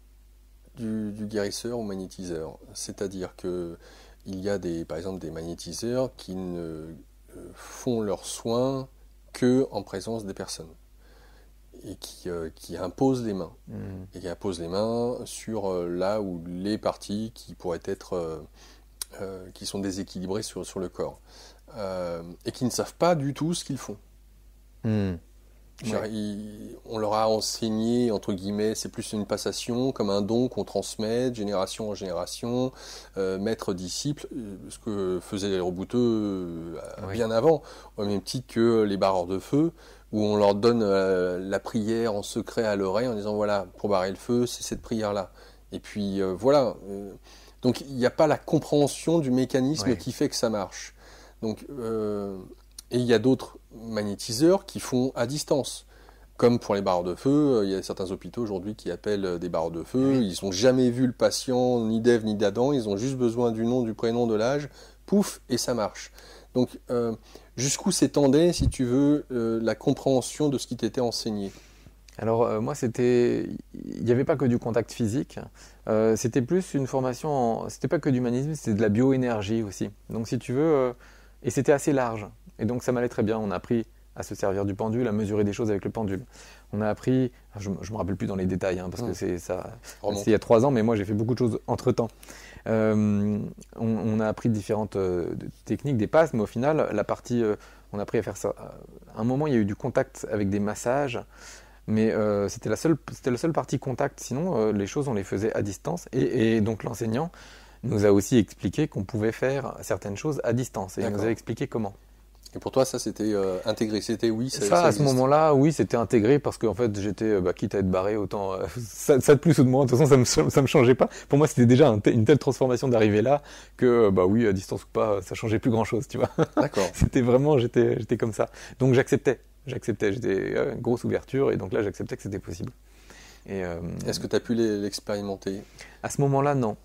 du guérisseur ou magnétiseur. C'est-à-dire que il y a par exemple des magnétiseurs qui ne font leurs soins que en présence des personnes et qui imposent les mains. Et qui imposent les mains sur là où les parties qui pourraient être qui sont déséquilibrées sur le corps et qui ne savent pas du tout ce qu'ils font. On leur a enseigné, entre guillemets, c'est plus une passation, comme un don qu'on transmet de génération en génération, maître-disciple, ce que faisaient les rebouteux bien avant, au même titre que les barreurs de feu, où on leur donne la prière en secret à l'oreille en disant voilà, pour barrer le feu, c'est cette prière-là. Et puis voilà. Donc il n'y a pas la compréhension du mécanisme qui fait que ça marche. Donc, et il y a d'autres magnétiseurs qui font à distance. Comme pour les barreurs de feu, il y a certains hôpitaux aujourd'hui qui appellent des barreurs de feu. Ils n'ont jamais vu le patient, ni d'Ève ni d'Adam. Ils ont juste besoin du nom, du prénom, de l'âge. Pouf, et ça marche. Donc, jusqu'où s'étendait, si tu veux, la compréhension de ce qui t'était enseigné? Alors, moi, il n'y avait pas que du contact physique. C'était plus une formation, c'était pas que du magnétisme, c'était de la bioénergie aussi. Donc, si tu veux, et c'était assez large. Et donc, ça m'allait très bien. On a appris à se servir du pendule, à mesurer des choses avec le pendule. On a appris, je ne me rappelle plus dans les détails, parce que c'est il y a 3 ans, mais moi j'ai fait beaucoup de choses entre-temps. On a appris différentes techniques, des passes, mais au final, on a appris à faire ça. À un moment, il y a eu du contact avec des massages, mais c'était la seule partie contact. Sinon, les choses, on les faisait à distance. Et donc l'enseignant nous a aussi expliqué qu'on pouvait faire certaines choses à distance. Et il nous a expliqué comment. Et pour toi, ça, c'était intégré, c'était ça à ce moment-là, oui, c'était intégré parce qu'en fait, j'étais, quitte à être barré, autant ça de plus ou de moins. De toute façon, ça me changeait pas. Pour moi, c'était déjà une telle transformation d'arriver là que, oui, à distance ou pas, ça changeait plus grand-chose, tu vois. D'accord. C'était vraiment, j'étais comme ça. Donc j'acceptais. J'étais une grosse ouverture et donc là, j'acceptais que c'était possible. Et, est-ce que tu as pu l'expérimenter? À ce moment-là, non.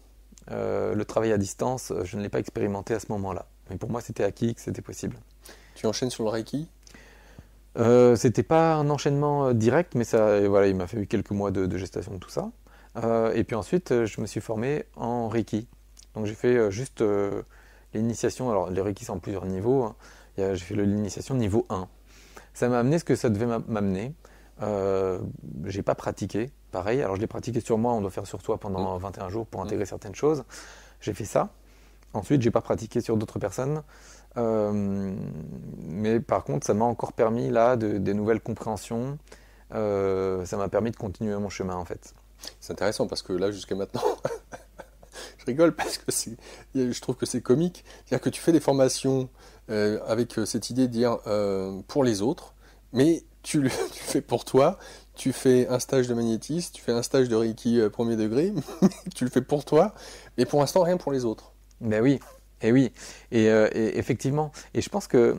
Le travail à distance, je ne l'ai pas expérimenté à ce moment-là. Mais pour moi, c'était acquis que c'était possible. Tu enchaînes sur le Reiki? C'était pas un enchaînement direct, mais ça, voilà, il m'a fallu quelques mois de gestation de tout ça. Et puis ensuite, je me suis formé en Reiki. Donc j'ai fait juste l'initiation. Alors les Reiki, c'est en plusieurs niveaux. J'ai fait l'initiation niveau 1. Ça m'a amené ce que ça devait m'amener. J'ai pas pratiqué. Pareil, alors je l'ai pratiqué sur moi, on doit faire sur soi pendant 21 jours pour intégrer certaines choses. J'ai fait ça. Ensuite, j'ai pas pratiqué sur d'autres personnes. Mais par contre, ça m'a encore permis là des nouvelles compréhensions. Ça m'a permis de continuer mon chemin en fait. C'est intéressant parce que là, jusqu'à maintenant, je rigole parce que je trouve que c'est comique. C'est-à-dire que tu fais des formations avec cette idée de dire pour les autres, mais tu fais pour toi. Tu fais un stage de magnétisme, tu fais un stage de Reiki premier degré, tu le fais pour toi, mais pour l'instant, rien pour les autres. Ben oui, et effectivement. Et je pense que,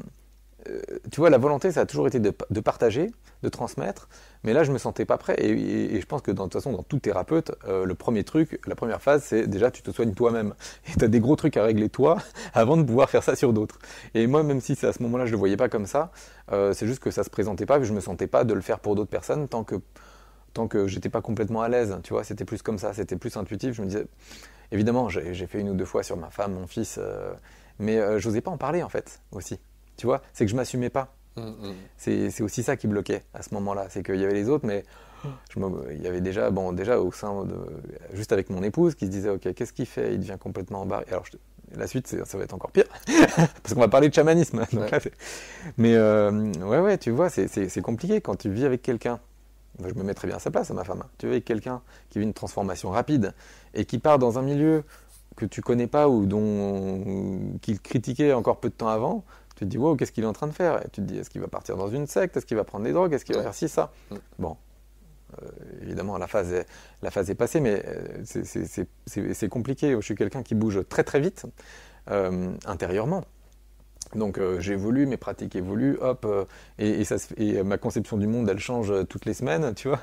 tu vois, la volonté, ça a toujours été de partager, de transmettre, mais là, je me sentais pas prêt. Et je pense que, de toute façon, dans tout thérapeute, le premier truc, la première phase, c'est déjà, tu te soignes toi-même. Et tu as des gros trucs à régler toi, avant de pouvoir faire ça sur d'autres. Et moi, même si à ce moment-là, je le voyais pas comme ça, c'est juste que ça se présentait pas, je me sentais pas de le faire pour d'autres personnes, tant que j'étais pas complètement à l'aise, tu vois, c'était plus comme ça, c'était plus intuitif. Je me disais, évidemment, j'ai fait 1 ou 2 fois sur ma femme, mon fils, mais j'osais pas en parler en fait, aussi. Tu vois, c'est que je m'assumais pas. C'est aussi ça qui bloquait à ce moment-là, c'est qu'il y avait les autres, mais il y avait déjà au sein juste avec mon épouse qui se disait, ok, qu'est-ce qu'il fait? Il devient complètement embarqué. Alors la suite, ça va être encore pire, parce qu'on va parler de chamanisme. Donc là, mais ouais, tu vois, c'est compliqué quand tu vis avec quelqu'un. Je me mets très bien à sa place, à ma femme. Tu vis avec quelqu'un qui vit une transformation rapide et qui part dans un milieu que tu connais pas ou qu'il critiquait encore peu de temps avant. Tu te dis, wow, qu'est-ce qu'il est en train de faire? Et tu te dis, est-ce qu'il va partir dans une secte? Est-ce qu'il va prendre des drogues? Est-ce qu'il va faire ci, ça? Bon, Évidemment, la phase est passée, mais c'est compliqué. Je suis quelqu'un qui bouge très très vite intérieurement. Donc j'évolue, mes pratiques évoluent, hop, et ma conception du monde, elle change toutes les semaines, tu vois.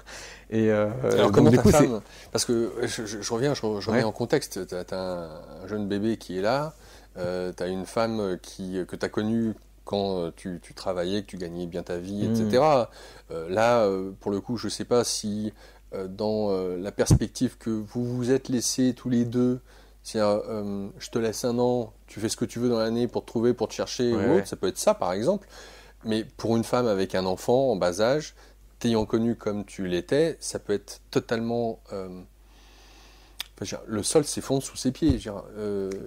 Alors comment ta femme, parce que je reviens en contexte, tu as un jeune bébé qui est là, tu as une femme que tu as connue quand tu travaillais, que tu gagnais bien ta vie, etc. Là, pour le coup, je ne sais pas si dans la perspective que vous vous êtes laissés tous les deux, c'est-à-dire, je te laisse un an, tu fais ce que tu veux dans l'année pour te trouver, pour te chercher ou autre, ça peut être ça par exemple. Mais pour une femme avec un enfant en bas âge, t'ayant connu comme tu l'étais, ça peut être totalement... le sol s'effondre sous ses pieds.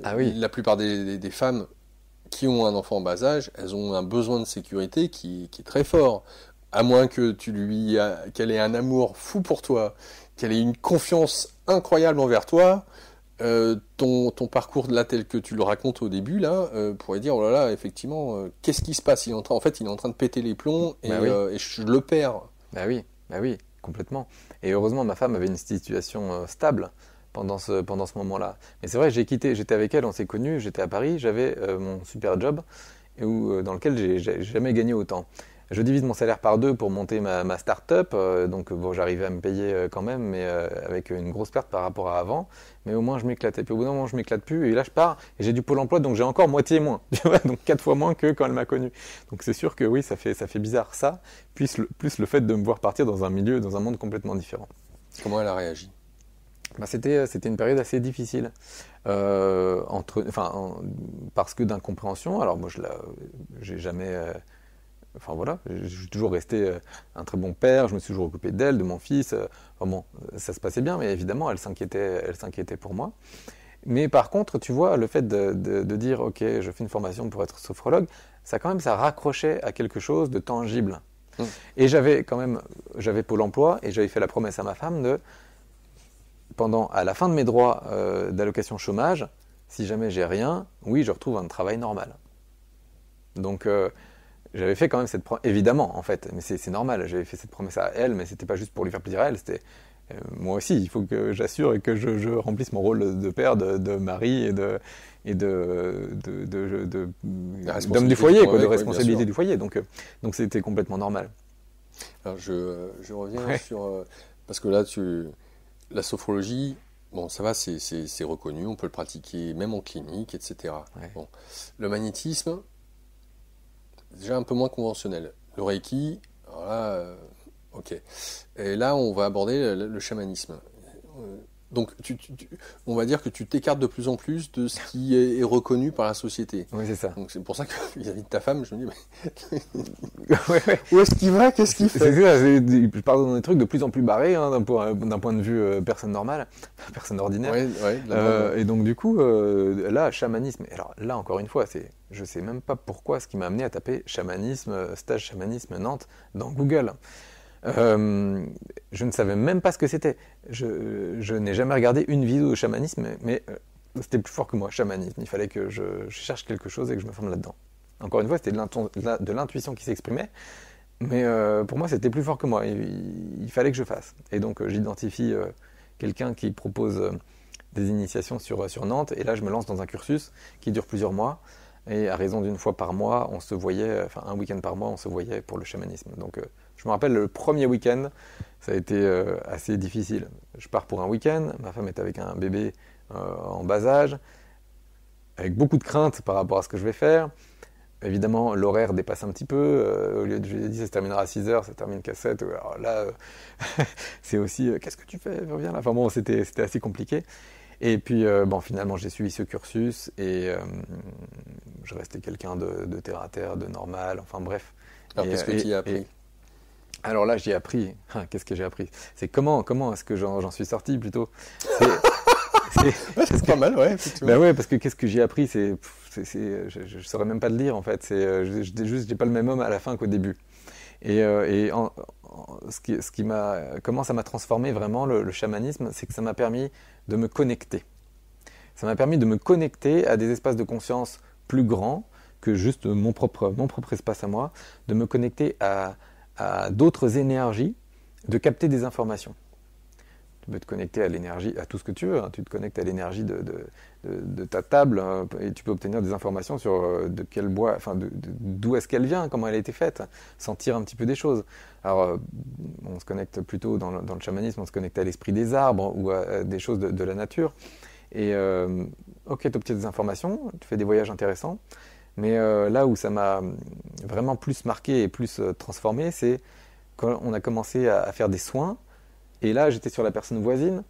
La plupart des femmes qui ont un enfant en bas âge, elles ont un besoin de sécurité qui est très fort. À moins que qu'elle ait un amour fou pour toi, qu'elle ait une confiance incroyable envers toi, ton parcours là tel que tu le racontes au début là pourrait dire oh là là effectivement qu'est-ce qui se passe, il est en train de péter les plombs et je le perds. Bah oui, complètement. Et heureusement ma femme avait une situation stable pendant ce moment-là. Mais c'est vrai, j'étais avec elle, on s'est connus, j'étais à Paris, j'avais mon super job dans lequel j'ai jamais gagné autant. Je divise mon salaire par 2 pour monter ma start-up, donc bon, j'arrivais à me payer quand même, mais avec une grosse perte par rapport à avant. Mais au moins je m'éclatais. Puis au bout d'un moment je m'éclate plus, et là je pars et j'ai du pôle emploi, donc j'ai encore moitié moins. Tu vois, donc 4 fois moins que quand elle m'a connu. Donc c'est sûr que oui, ça fait bizarre ça, plus le fait de me voir partir dans un monde complètement différent. Comment elle a réagi? C'était une période assez difficile, parce que d'incompréhension. Alors moi j'ai jamais... Enfin voilà, j'ai toujours resté un très bon père, je me suis toujours occupé d'elle, de mon fils. Ça se passait bien, mais évidemment, elle s'inquiétait pour moi. Mais par contre, tu vois, le fait de dire, ok, je fais une formation pour être sophrologue, ça raccrochait à quelque chose de tangible. Et j'avais Pôle emploi, et j'avais fait la promesse à ma femme à la fin de mes droits d'allocation chômage, si jamais j'ai rien, oui, je retrouve un travail normal. Donc... j'avais fait quand même cette promesse, évidemment en fait, mais c'est normal, j'avais fait cette promesse à elle, mais c'était pas juste pour lui faire plaisir à elle, c'était moi aussi, il faut que j'assure et que je remplisse mon rôle de père, de mari et d'homme du foyer, de responsabilité du foyer, donc c'était complètement normal. Alors je reviens sur, parce que là la sophrologie, bon ça va, c'est reconnu, on peut le pratiquer même en clinique, etc. Ouais. Bon. Le magnétisme, déjà un peu moins conventionnel. Le Reiki, alors là, ok. Et là, on va aborder le chamanisme. Donc, on va dire que tu t'écartes de plus en plus de ce qui est reconnu par la société. Oui, c'est ça. Donc, c'est pour ça que vis-à-vis de ta femme, je me dis, mais... ouais. Où est-ce qu'il va? Qu'est-ce qu'il fait? C'est ça, je parle dans des trucs de plus en plus barrés, d'un point de vue personne normale, personne ordinaire. Et donc, du coup, là, chamanisme. Alors là, encore une fois, je sais même pas pourquoi ce qui m'a amené à taper chamanisme, stage chamanisme Nantes dans Google. Je ne savais même pas ce que c'était. Je n'ai jamais regardé une vidéo de chamanisme, mais c'était plus fort que moi, chamanisme. Il fallait que je cherche quelque chose et que je me forme là-dedans. Encore une fois, c'était de l'intuition qui s'exprimait, mais pour moi, c'était plus fort que moi. Il fallait que je fasse. Et donc, j'identifie quelqu'un qui propose des initiations sur Nantes, et là, je me lance dans un cursus qui dure plusieurs mois. Et à raison d'une fois par mois, on se voyait, enfin un week-end par mois, on se voyait pour le chamanisme. Donc je me rappelle le premier week-end, ça a été assez difficile. Je pars pour un week-end, ma femme est avec un bébé en bas âge, avec beaucoup de craintes par rapport à ce que je vais faire. Évidemment, l'horaire dépasse un petit peu. Au lieu de, je lui ai dit, ça se terminera à 6h, ça termine qu'à 7. Alors là, c'est aussi, qu'est-ce que tu fais? Reviens là. Enfin bon, c'était assez compliqué. Et puis, finalement, j'ai suivi ce cursus et je restais quelqu'un de terre à terre, de normal, enfin bref. Alors, qu'est-ce que tu y as appris? Alors là, j'ai appris. Qu'est-ce que j'ai appris? C'est comment est-ce que j'en suis sorti plutôt? C'est pas mal, ouais. Ben ouais, parce que qu'est-ce que j'ai appris? Je saurais même pas le dire en fait. J'ai pas le même homme à la fin qu'au début. Comment ça m'a transformé vraiment le chamanisme, c'est que ça m'a permis de me connecter. Ça m'a permis de me connecter à des espaces de conscience plus grands que juste mon propre espace à moi, de me connecter à d'autres énergies de capter des informations. Tu peux te connecter à l'énergie, à tout ce que tu veux. Hein. Tu te connectes à l'énergie de ta table et tu peux obtenir des informations sur de quel bois, enfin d'où est-ce qu'elle vient, comment elle a été faite, sentir un petit peu des choses. Alors, on se connecte plutôt dans le chamanisme, on se connecte à l'esprit des arbres ou à des choses de la nature. Et ok, tu obtiens des informations, tu fais des voyages intéressants, mais là où ça m'a vraiment plus marqué et plus transformé, c'est quand on a commencé à faire des soins. Et là, j'étais sur la personne voisine,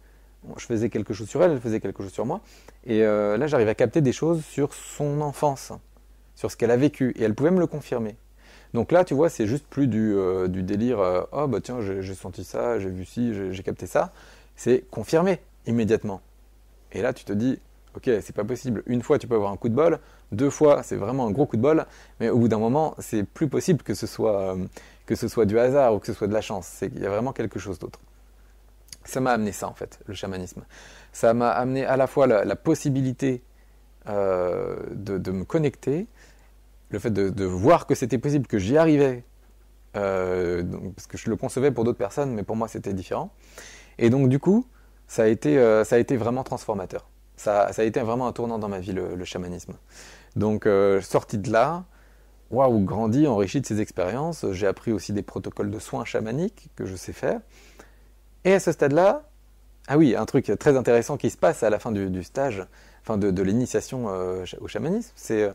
je faisais quelque chose sur elle, elle faisait quelque chose sur moi. Et là, j'arrivais à capter des choses sur son enfance, sur ce qu'elle a vécu. Et elle pouvait me le confirmer. Donc là, tu vois, c'est juste plus du délire « Oh, bah tiens, j'ai senti ça, j'ai vu ci, j'ai capté ça ». C'est confirmé immédiatement. Et là, tu te dis « Ok, c'est pas possible. Une fois, tu peux avoir un coup de bol. 2 fois, c'est vraiment un gros coup de bol. Mais au bout d'un moment, c'est plus possible que ce soit du hasard ou que ce soit de la chance. Il y a vraiment quelque chose d'autre. » Ça m'a amené ça en fait, le chamanisme. Ça m'a amené à la fois la possibilité de me connecter, le fait de voir que c'était possible, que j'y arrivais, parce que je le concevais pour d'autres personnes, mais pour moi c'était différent. Et donc du coup, ça a été vraiment transformateur. Ça a été vraiment un tournant dans ma vie, le chamanisme. Donc sorti de là, waouh, grandi, enrichi de ces expériences, j'ai appris aussi des protocoles de soins chamaniques que je sais faire. Et à ce stade-là, ah oui, un truc très intéressant qui se passe à la fin du stage, enfin de l'initiation au chamanisme, c'est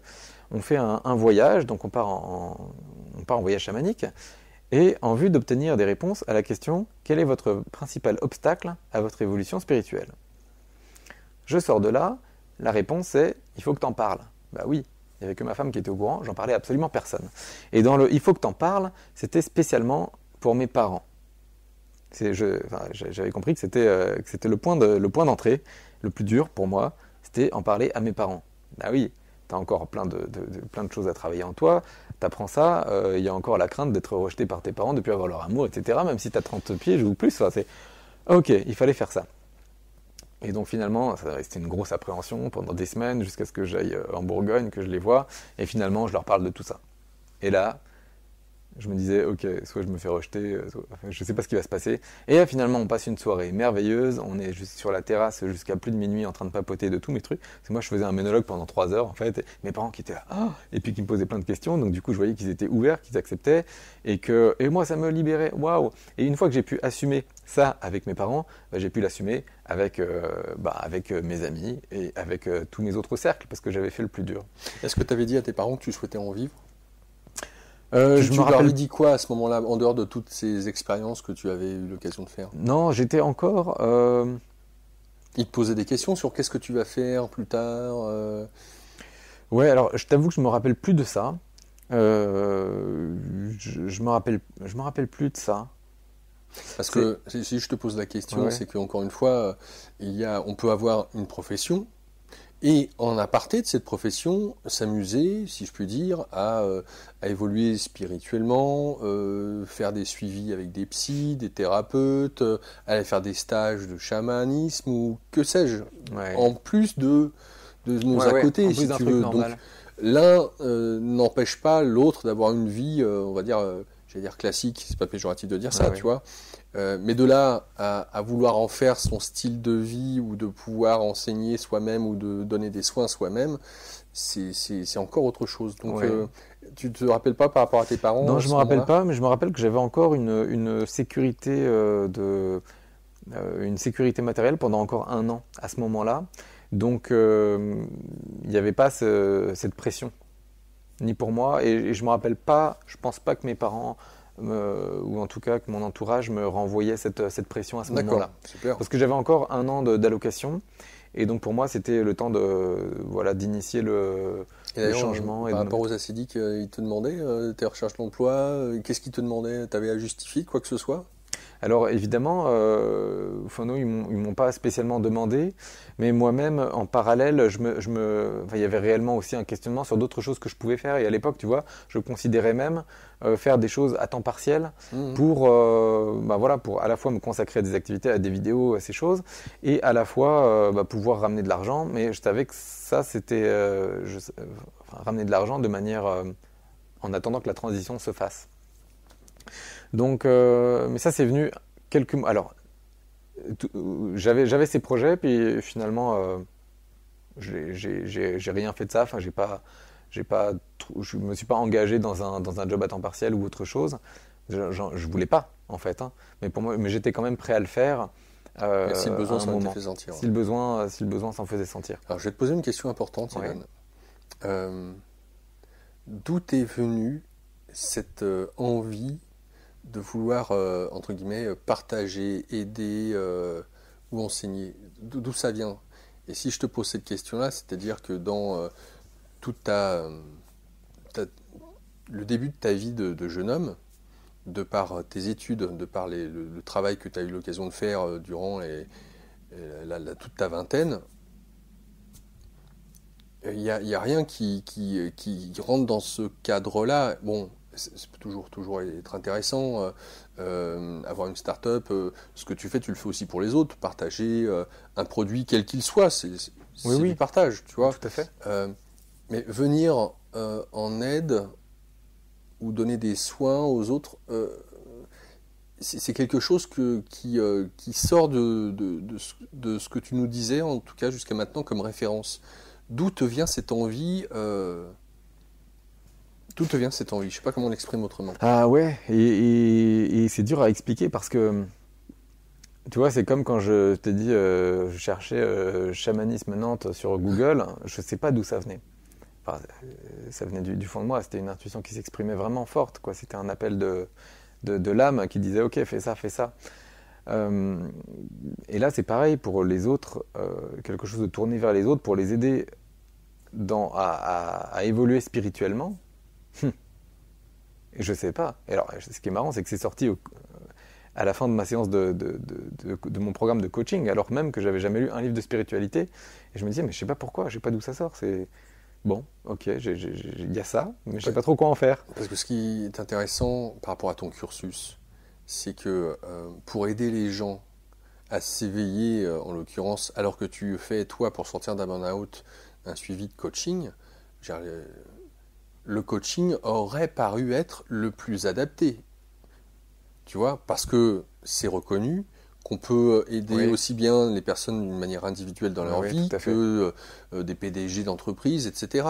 on fait un voyage, donc on part en voyage chamanique, et en vue d'obtenir des réponses à la question « Quel est votre principal obstacle à votre évolution spirituelle ?» Je sors de là, la réponse est « Il faut que tu en parles ». Bah oui, il n'y avait que ma femme qui était au courant, j'en parlais à absolument personne. Et dans le « Il faut que tu en parles », c'était spécialement pour mes parents. J'avais compris que c'était le point d'entrée, le plus dur pour moi, c'était en parler à mes parents. Ah oui, tu as encore plein de choses à travailler en toi, tu apprends ça, il y a encore la crainte d'être rejeté par tes parents, de ne plus avoir leur amour, etc. Même si tu as 30 pieds ou plus, c'est ok, il fallait faire ça. Et donc finalement, c'était une grosse appréhension pendant des semaines, jusqu'à ce que j'aille en Bourgogne, que je les vois, et finalement je leur parle de tout ça. Et là, je me disais, ok, soit je me fais rejeter, je ne sais pas ce qui va se passer. Et là, finalement, on passe une soirée merveilleuse. On est juste sur la terrasse jusqu'à plus de minuit en train de papoter de tous mes trucs. Parce que moi, je faisais un monologue pendant 3 heures, en fait. Et mes parents qui étaient là, et puis qui me posaient plein de questions. Donc, du coup, je voyais qu'ils étaient ouverts, qu'ils acceptaient. Et moi, ça me libérait. Waouh! Et une fois que j'ai pu assumer ça avec mes parents, j'ai pu l'assumer avec mes amis et avec tous mes autres cercles, parce que j'avais fait le plus dur. Est-ce que tu avais dit à tes parents que tu souhaitais en vivre? Je me leur avais dit quoi à ce moment-là, en dehors de toutes ces expériences que tu avais eu l'occasion de faire? Non, j'étais encore... Ils te posaient des questions sur qu'est-ce que tu vas faire plus tard Ouais, alors je t'avoue que je me rappelle plus de ça. Je me rappelle plus de ça. Parce que si je te pose la question, ouais. C'est qu'encore une fois, on peut avoir une profession, et en aparté de cette profession, s'amuser, si je puis dire, à évoluer spirituellement, faire des suivis avec des psys, des thérapeutes, aller faire des stages de chamanisme ou que sais-je, en plus de nos à côté, si tu veux. Donc l'un n'empêche pas l'autre d'avoir une vie, on va dire, j'allais dire classique, c'est pas péjoratif de dire ça, tu vois. Mais de là à vouloir en faire son style de vie ou de pouvoir enseigner soi-même ou de donner des soins soi-même, c'est encore autre chose. Donc tu te rappelles pas par rapport à tes parents? Non, je me rappelle pas, mais je me rappelle que j'avais encore une sécurité une sécurité matérielle pendant encore 1 an à ce moment-là. Donc il n'y avait pas cette pression, ni pour moi, et je me rappelle pas, je pense pas que mes parents ou en tout cas que mon entourage me renvoyait cette pression à ce moment-là. Super. Parce que j'avais encore 1 an d'allocation, et donc pour moi c'était le temps d'initier le changement. Par rapport aux acidiques, ils te demandaient tes recherches d'emploi, qu'est-ce qu'ils te demandaient? Tu avais à justifier quoi que ce soit? Alors évidemment, non, ils m'ont pas spécialement demandé, mais moi-même, en parallèle, il y avait réellement aussi un questionnement sur d'autres choses que je pouvais faire. Et à l'époque, tu vois, je considérais même faire des choses à temps partiel pour à la fois me consacrer à des activités, à des vidéos, à ces choses, et à la fois pouvoir ramener de l'argent. Mais je savais que ça, c'était ramener de l'argent de manière en attendant que la transition se fasse. Donc, mais ça c'est venu quelques mois. Alors, j'avais ces projets, puis finalement, j'ai rien fait de ça. Enfin, je me suis pas engagé dans un job à temps partiel ou autre chose. Je voulais pas, en fait, hein. Mais j'étais quand même prêt à le faire Si le à besoin un s'en était moment. fait sentir. Si le besoin s'en faisait sentir. Alors, je vais te poser une question importante, Ouais. Ivan. Euh, D'où est venue cette envie de vouloir, entre guillemets, partager, aider ou enseigner? D'où ça vient? Et si je te pose cette question-là, c'est-à-dire que dans toute ta- le début de ta vie de jeune homme, de par tes études, de par le travail que tu as eu l'occasion de faire durant toute ta vingtaine, il y a rien qui rentre dans ce cadre-là. Bon, c'est toujours être intéressant, avoir une start-up. Ce que tu fais le fais aussi pour les autres. Partager un produit quel qu'il soit, c'est Oui, du oui, partage, tu vois. tout à fait. Euh, mais venir en aide ou donner des soins aux autres, c'est quelque chose qui sort de ce que tu nous disais, en tout cas jusqu'à maintenant, comme référence. D'où te vient cette envie D'où te vient cette envie? Je sais pas comment on l'exprime autrement. Ah ouais, et c'est dur à expliquer parce que, tu vois, c'est comme quand je t'ai dit, je cherchais chamanisme Nantes sur Google, je sais pas d'où ça venait. Enfin, ça venait du fond de moi, c'était une intuition qui s'exprimait vraiment forte, quoi. C'était un appel de l'âme qui disait, ok, fais ça, fais ça. Euh, et là, c'est pareil pour les autres, quelque chose de tourné vers les autres pour les aider à évoluer spirituellement. Et je sais pas. Et alors, ce qui est marrant, c'est que c'est sorti à la fin de ma séance de mon programme de coaching, alors même que j'avais jamais lu un livre de spiritualité. Et je me disais, mais je sais pas pourquoi, je sais pas d'où ça sort. C'est bon, ok, il y a ça, mais je sais Ouais, pas trop quoi en faire. parce que ce qui est intéressant par rapport à ton cursus, c'est que pour aider les gens à s'éveiller, en l'occurrence, alors que tu fais, toi, pour sortir d'un burn-out, un suivi de coaching, je veux dire, le coaching aurait paru être le plus adapté. Tu vois, parce que c'est reconnu qu'on peut aider Oui, aussi bien les personnes d'une manière individuelle dans oui, leur oui, vie tout à fait. que des PDG d'entreprise, etc.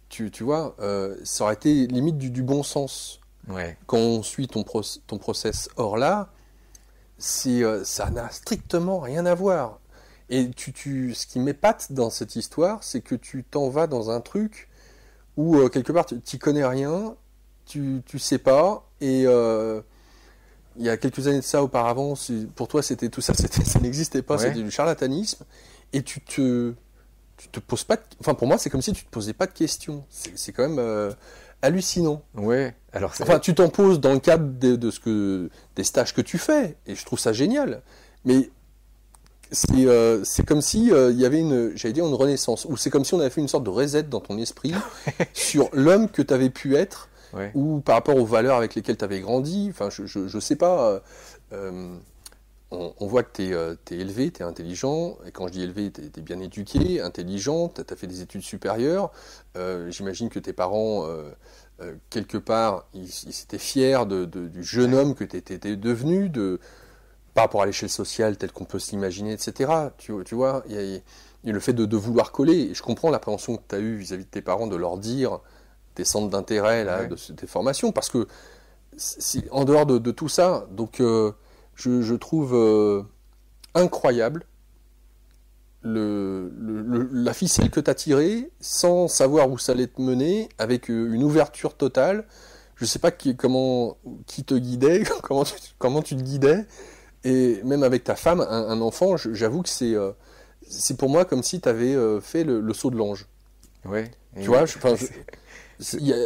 Tu vois, ça aurait été limite du bon sens. Ouais, Quand on suit ton process. Or là, ça n'a strictement rien à voir. Et ce qui m'épate dans cette histoire, c'est que tu t'en vas dans un truc où quelque part tu n'y connais rien, tu sais pas, et il y a quelques années de ça auparavant, pour toi c'était tout ça, ça n'existait pas, ouais, c'était du charlatanisme, et tu te poses pas, enfin pour moi c'est comme si tu te posais pas de questions. C'est quand même hallucinant. ouais. Alors, Enfin, tu t'en poses dans le cadre des stages que tu fais, et je trouve ça génial. Mais c'est comme si il y avait j'allais dire une renaissance, ou c'est comme si on avait fait une sorte de reset dans ton esprit sur l'homme que tu avais pu être, ouais, ou par rapport aux valeurs avec lesquelles tu avais grandi. Enfin, je sais pas. Euh, on voit que tu es élevé, tu es intelligent, et quand je dis élevé, tu es bien éduqué, intelligent, tu as fait des études supérieures. J'imagine que tes parents, quelque part, ils étaient fiers du jeune ouais, homme que tu étais devenu, par rapport à l'échelle sociale telle qu'on peut s'imaginer, etc. Tu vois, il y a le fait de vouloir coller. Et je comprends l'appréhension que tu as eue vis-à-vis de tes parents de leur dire tes centres d'intérêt, là, ouais. tes formations, parce que en dehors de tout ça, donc je trouve incroyable la ficelle que tu as tirée sans savoir où ça allait te mener, avec une ouverture totale. Je sais pas qui te guidait, comment tu te guidais, et même avec ta femme, un enfant, j'avoue que c'est pour moi comme si tu avais fait le saut de l'ange. Ouais. Tu vois, C'est- il y a-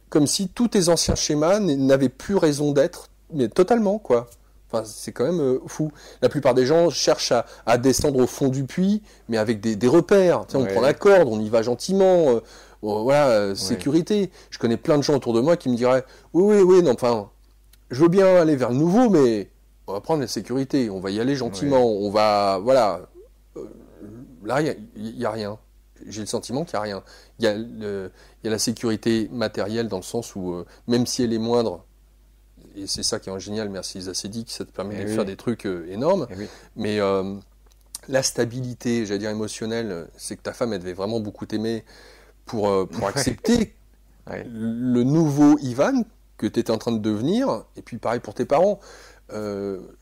comme si tous tes anciens schémas n'avaient plus raison d'être, mais totalement, quoi. Enfin, c'est quand même fou. La plupart des gens cherchent à descendre au fond du puits, mais avec des repères. Tu sais, on prend la ouais, corde, on y va gentiment. Voilà, ouais, sécurité. Je connais plein de gens autour de moi qui me diraient, oui, oui, oui, non, enfin, je veux bien aller vers le nouveau, mais on va prendre la sécurité. On va y aller ouais. gentiment. On va, voilà. Euh, Là, il y a rien. J'ai le sentiment qu'il n'y a rien. Il y a la sécurité matérielle dans le sens où, même si elle est moindre, et c'est ça qui est génial, merci Lisa Seydig, ça te permet de oui. faire des trucs énormes. Oui. Mais la stabilité, j'allais dire émotionnelle, c'est que ta femme, elle devait vraiment beaucoup t'aimer pour accepter le nouveau Ivan que tu étais en train de devenir. Et puis pareil pour tes parents.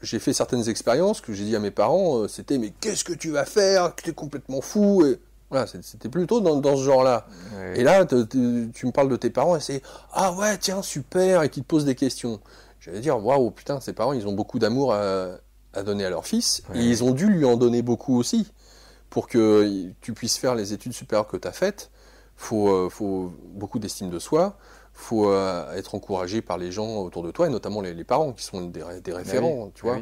J'ai fait certaines expériences que j'ai dit à mes parents, c'était mais qu'est-ce que tu vas faire? Tu es complètement fou. Et voilà, c'était plutôt dans ce genre-là. Ouais. Et là, tu me parles de tes parents et c'est ah ouais, tiens, super, et qui te posent des questions. J'allais dire, waouh, putain, ces parents, ils ont beaucoup d'amour à donner à leur fils, et ils ont dû lui en donner beaucoup aussi. Pour que tu puisses faire les études supérieures que tu as faites, faut beaucoup d'estime de soi, faut être encouragé par les gens autour de toi, et notamment les parents qui sont des référents, tu vois.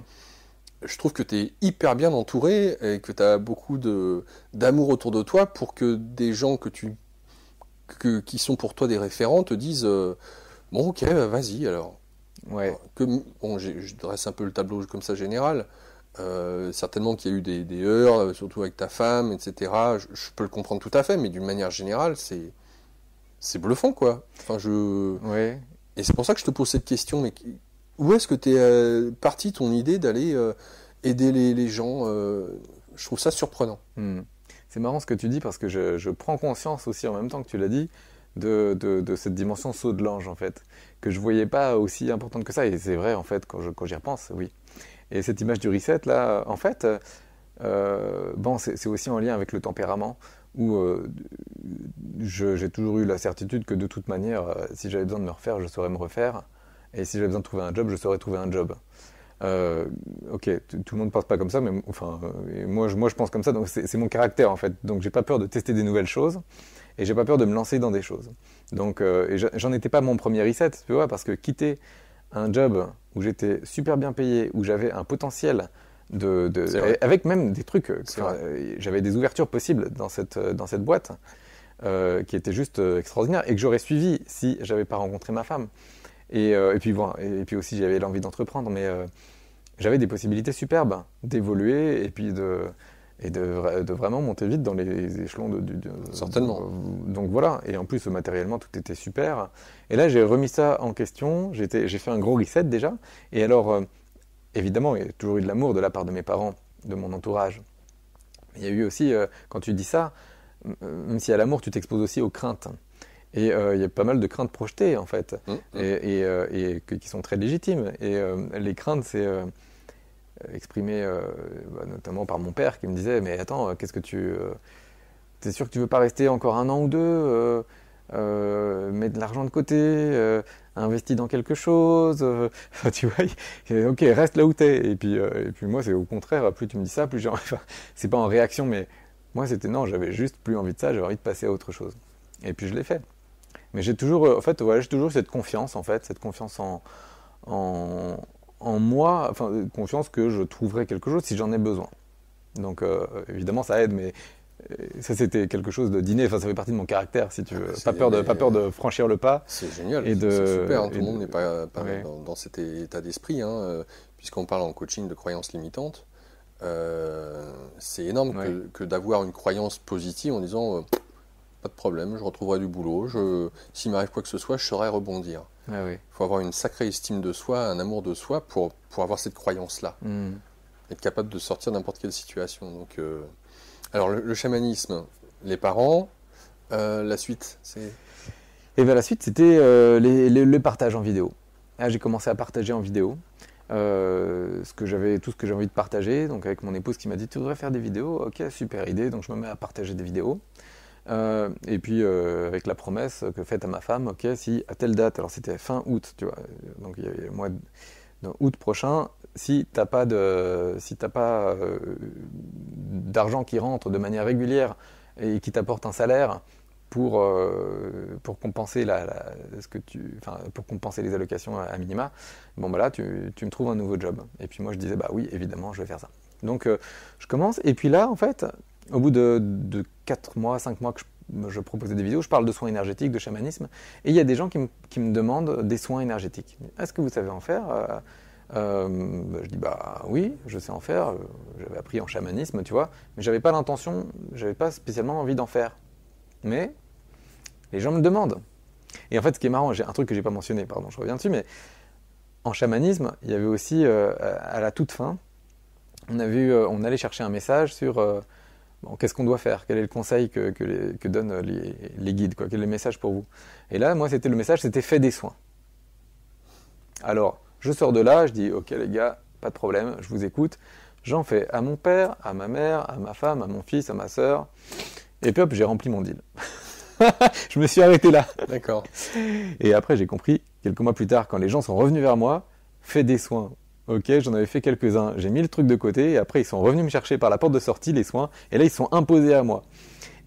Je trouve que tu es hyper bien entouré et que tu as beaucoup d'amour autour de toi pour que des gens qui sont pour toi des référents te disent bon, ok, vas-y alors. Ouais. Bon, je dresse un peu le tableau comme ça général. Certainement qu'il y a eu des heurts, surtout avec ta femme, etc. Je peux le comprendre tout à fait, mais d'une manière générale, c'est bluffant, quoi. Enfin, Ouais. Et c'est pour ça que je te pose cette question, mais où est-ce que tu es parti ton idée d'aller aider les gens Je trouve ça surprenant. C'est marrant ce que tu dis parce que je prends conscience aussi en même temps que tu l'as dit de cette dimension saut de l'ange en fait, que je voyais pas aussi importante que ça, et c'est vrai en fait quand j'y repense, oui. Et cette image du reset là, en fait, bon, c'est aussi en lien avec le tempérament où j'ai toujours eu la certitude que de toute manière, si j'avais besoin de me refaire, je saurais me refaire, et si j'avais besoin de trouver un job, je saurais trouver un job. Ok, tout le monde ne pense pas comme ça, mais enfin, moi je pense comme ça, donc c'est mon caractère en fait. Donc j'ai pas peur de tester des nouvelles choses, et j'ai pas peur de me lancer dans des choses. Donc et j'en étais pas mon premier reset, tu vois, parce que quitter un job où j'étais super bien payé, où j'avais un potentiel avec même des trucs, j'avais des ouvertures possibles dans cette boîte qui étaient juste extraordinaires et que j'aurais suivi si j'avais pas rencontré ma femme. Et puis bon, et puis aussi j'avais l'envie d'entreprendre, mais j'avais des possibilités superbes d'évoluer et puis de vraiment monter vite dans les échelons Certainement. Donc voilà, et en plus matériellement tout était super. Et là j'ai remis ça en question, j'ai fait un gros reset déjà. Et alors évidemment il y a toujours eu de l'amour de la part de mes parents, de mon entourage. Il y a eu aussi, quand tu dis ça, même s'il y a l'amour, tu t'exposes aussi aux craintes. Et il y a pas mal de craintes projetées en fait, et qui sont très légitimes. Et les craintes, c'est exprimé notamment par mon père qui me disait mais attends, qu'est-ce que t'es sûr que tu veux pas rester encore un an ou deux, mettre de l'argent de côté, investis dans quelque chose, tu vois, ok, reste là où t'es. Et puis moi c'est au contraire, plus tu me dis ça, plus j'ai enfin, c'est pas en réaction, mais moi c'était non, j'avais juste plus envie de ça, j'avais envie de passer à autre chose. Et puis je l'ai fait. Mais j'ai toujours, en fait, ouais, j'ai toujours cette confiance en moi, enfin, confiance que je trouverai quelque chose si j'en ai besoin. Donc, évidemment, ça aide, mais ça, c'était quelque chose de d'inné. Enfin, ça fait partie de mon caractère, si tu veux. Pas peur de franchir le pas. C'est génial, c'est super. Hein, tout le monde n'est pas ouais. dans cet état d'esprit, hein, puisqu'on parle en coaching de croyances limitantes. C'est énorme que d'avoir une croyance positive en disant pas de problème, je retrouverai du boulot, s'il m'arrive quoi que ce soit, je saurai rebondir. Il faut avoir une sacrée estime de soi, un amour de soi pour avoir cette croyance-là. Être capable de sortir de n'importe quelle situation. Donc, alors, le chamanisme, les parents, la suite, c'est... Et bien la suite, c'était le partage en vidéo. Là, j'ai commencé à partager en vidéo. Tout ce que j'avais envie de partager, donc avec mon épouse qui m'a dit tu devrais faire des vidéos, ok, super idée, donc je me mets à partager des vidéos. Et puis avec la promesse que faite à ma femme, ok, si à telle date, alors c'était fin août, tu vois, donc il y avait le mois d'août prochain, si t'as pas d'argent qui rentre de manière régulière et qui t'apporte un salaire pour compenser pour compenser les allocations à minima, bon bah là tu me trouves un nouveau job. Et puis moi je disais bah oui évidemment je vais faire ça. Donc je commence et puis là en fait au bout de 4 mois, 5 mois que je proposais des vidéos, je parle de soins énergétiques, de chamanisme, et il y a des gens qui me demandent des soins énergétiques. Est-ce que vous savez en faire je dis bah oui, je sais en faire, j'avais appris en chamanisme, tu vois, mais j'avais pas l'intention, j'avais pas spécialement envie d'en faire. Mais les gens me demandent. Et en fait, ce qui est marrant, j'ai un truc que j'ai pas mentionné, pardon, je reviens dessus, mais en chamanisme, il y avait aussi, à la toute fin, on allait chercher un message sur bon, qu'est-ce qu'on doit faire, quel est le conseil que donnent les guides, quoi, quel est le message pour vous. Et là, moi, le message, c'était fais des soins. Alors, je sors de là, je dis, ok les gars, pas de problème, je vous écoute. J'en fais à mon père, à ma mère, à ma femme, à mon fils, à ma sœur. Et puis hop, j'ai rempli mon deal. Je me suis arrêté là. D'accord. Et après, j'ai compris, quelques mois plus tard, quand les gens sont revenus vers moi, fais des soins. Ok, j'en avais fait quelques-uns. J'ai mis le truc de côté et après, ils sont revenus me chercher par la porte de sortie, les soins. Et là, ils sont imposés à moi.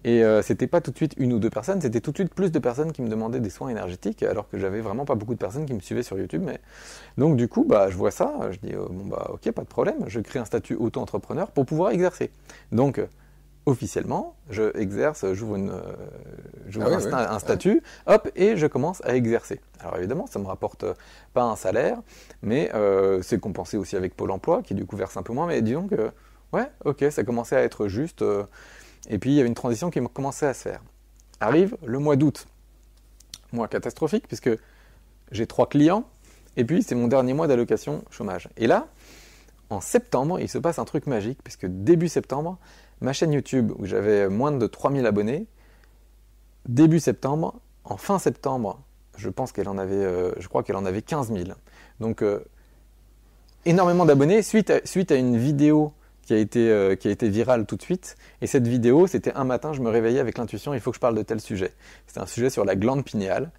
Et c'était pas tout de suite une ou deux personnes, c'était tout de suite plus de personnes qui me demandaient des soins énergétiques, alors que j'avais vraiment pas beaucoup de personnes qui me suivaient sur YouTube. Mais... Donc du coup, bah, je vois ça, je dis bon bah ok, pas de problème, je crée un statut auto-entrepreneur pour pouvoir exercer. Donc officiellement, je exerce, j'ouvre un statut, hop, et je commence à exercer. Alors évidemment, ça me rapporte pas un salaire, mais c'est compensé aussi avec Pôle emploi, qui du coup verse un peu moins, mais disons que ouais, ok, ça commençait à être juste. Et puis il y avait une transition qui commençait à se faire. Arrive le mois d'août. Mois catastrophique puisque j'ai 3 clients et puis c'est mon dernier mois d'allocation chômage. Et là, en septembre, il se passe un truc magique puisque début septembre, ma chaîne YouTube où j'avais moins de 3000 abonnés, début septembre, en fin septembre, je crois qu'elle en avait 15 000. Donc énormément d'abonnés suite à une vidéo qui a été virale tout de suite. Et cette vidéo, c'était un matin, je me réveillais avec l'intuition, il faut que je parle de tel sujet. C'était un sujet sur la glande pinéale.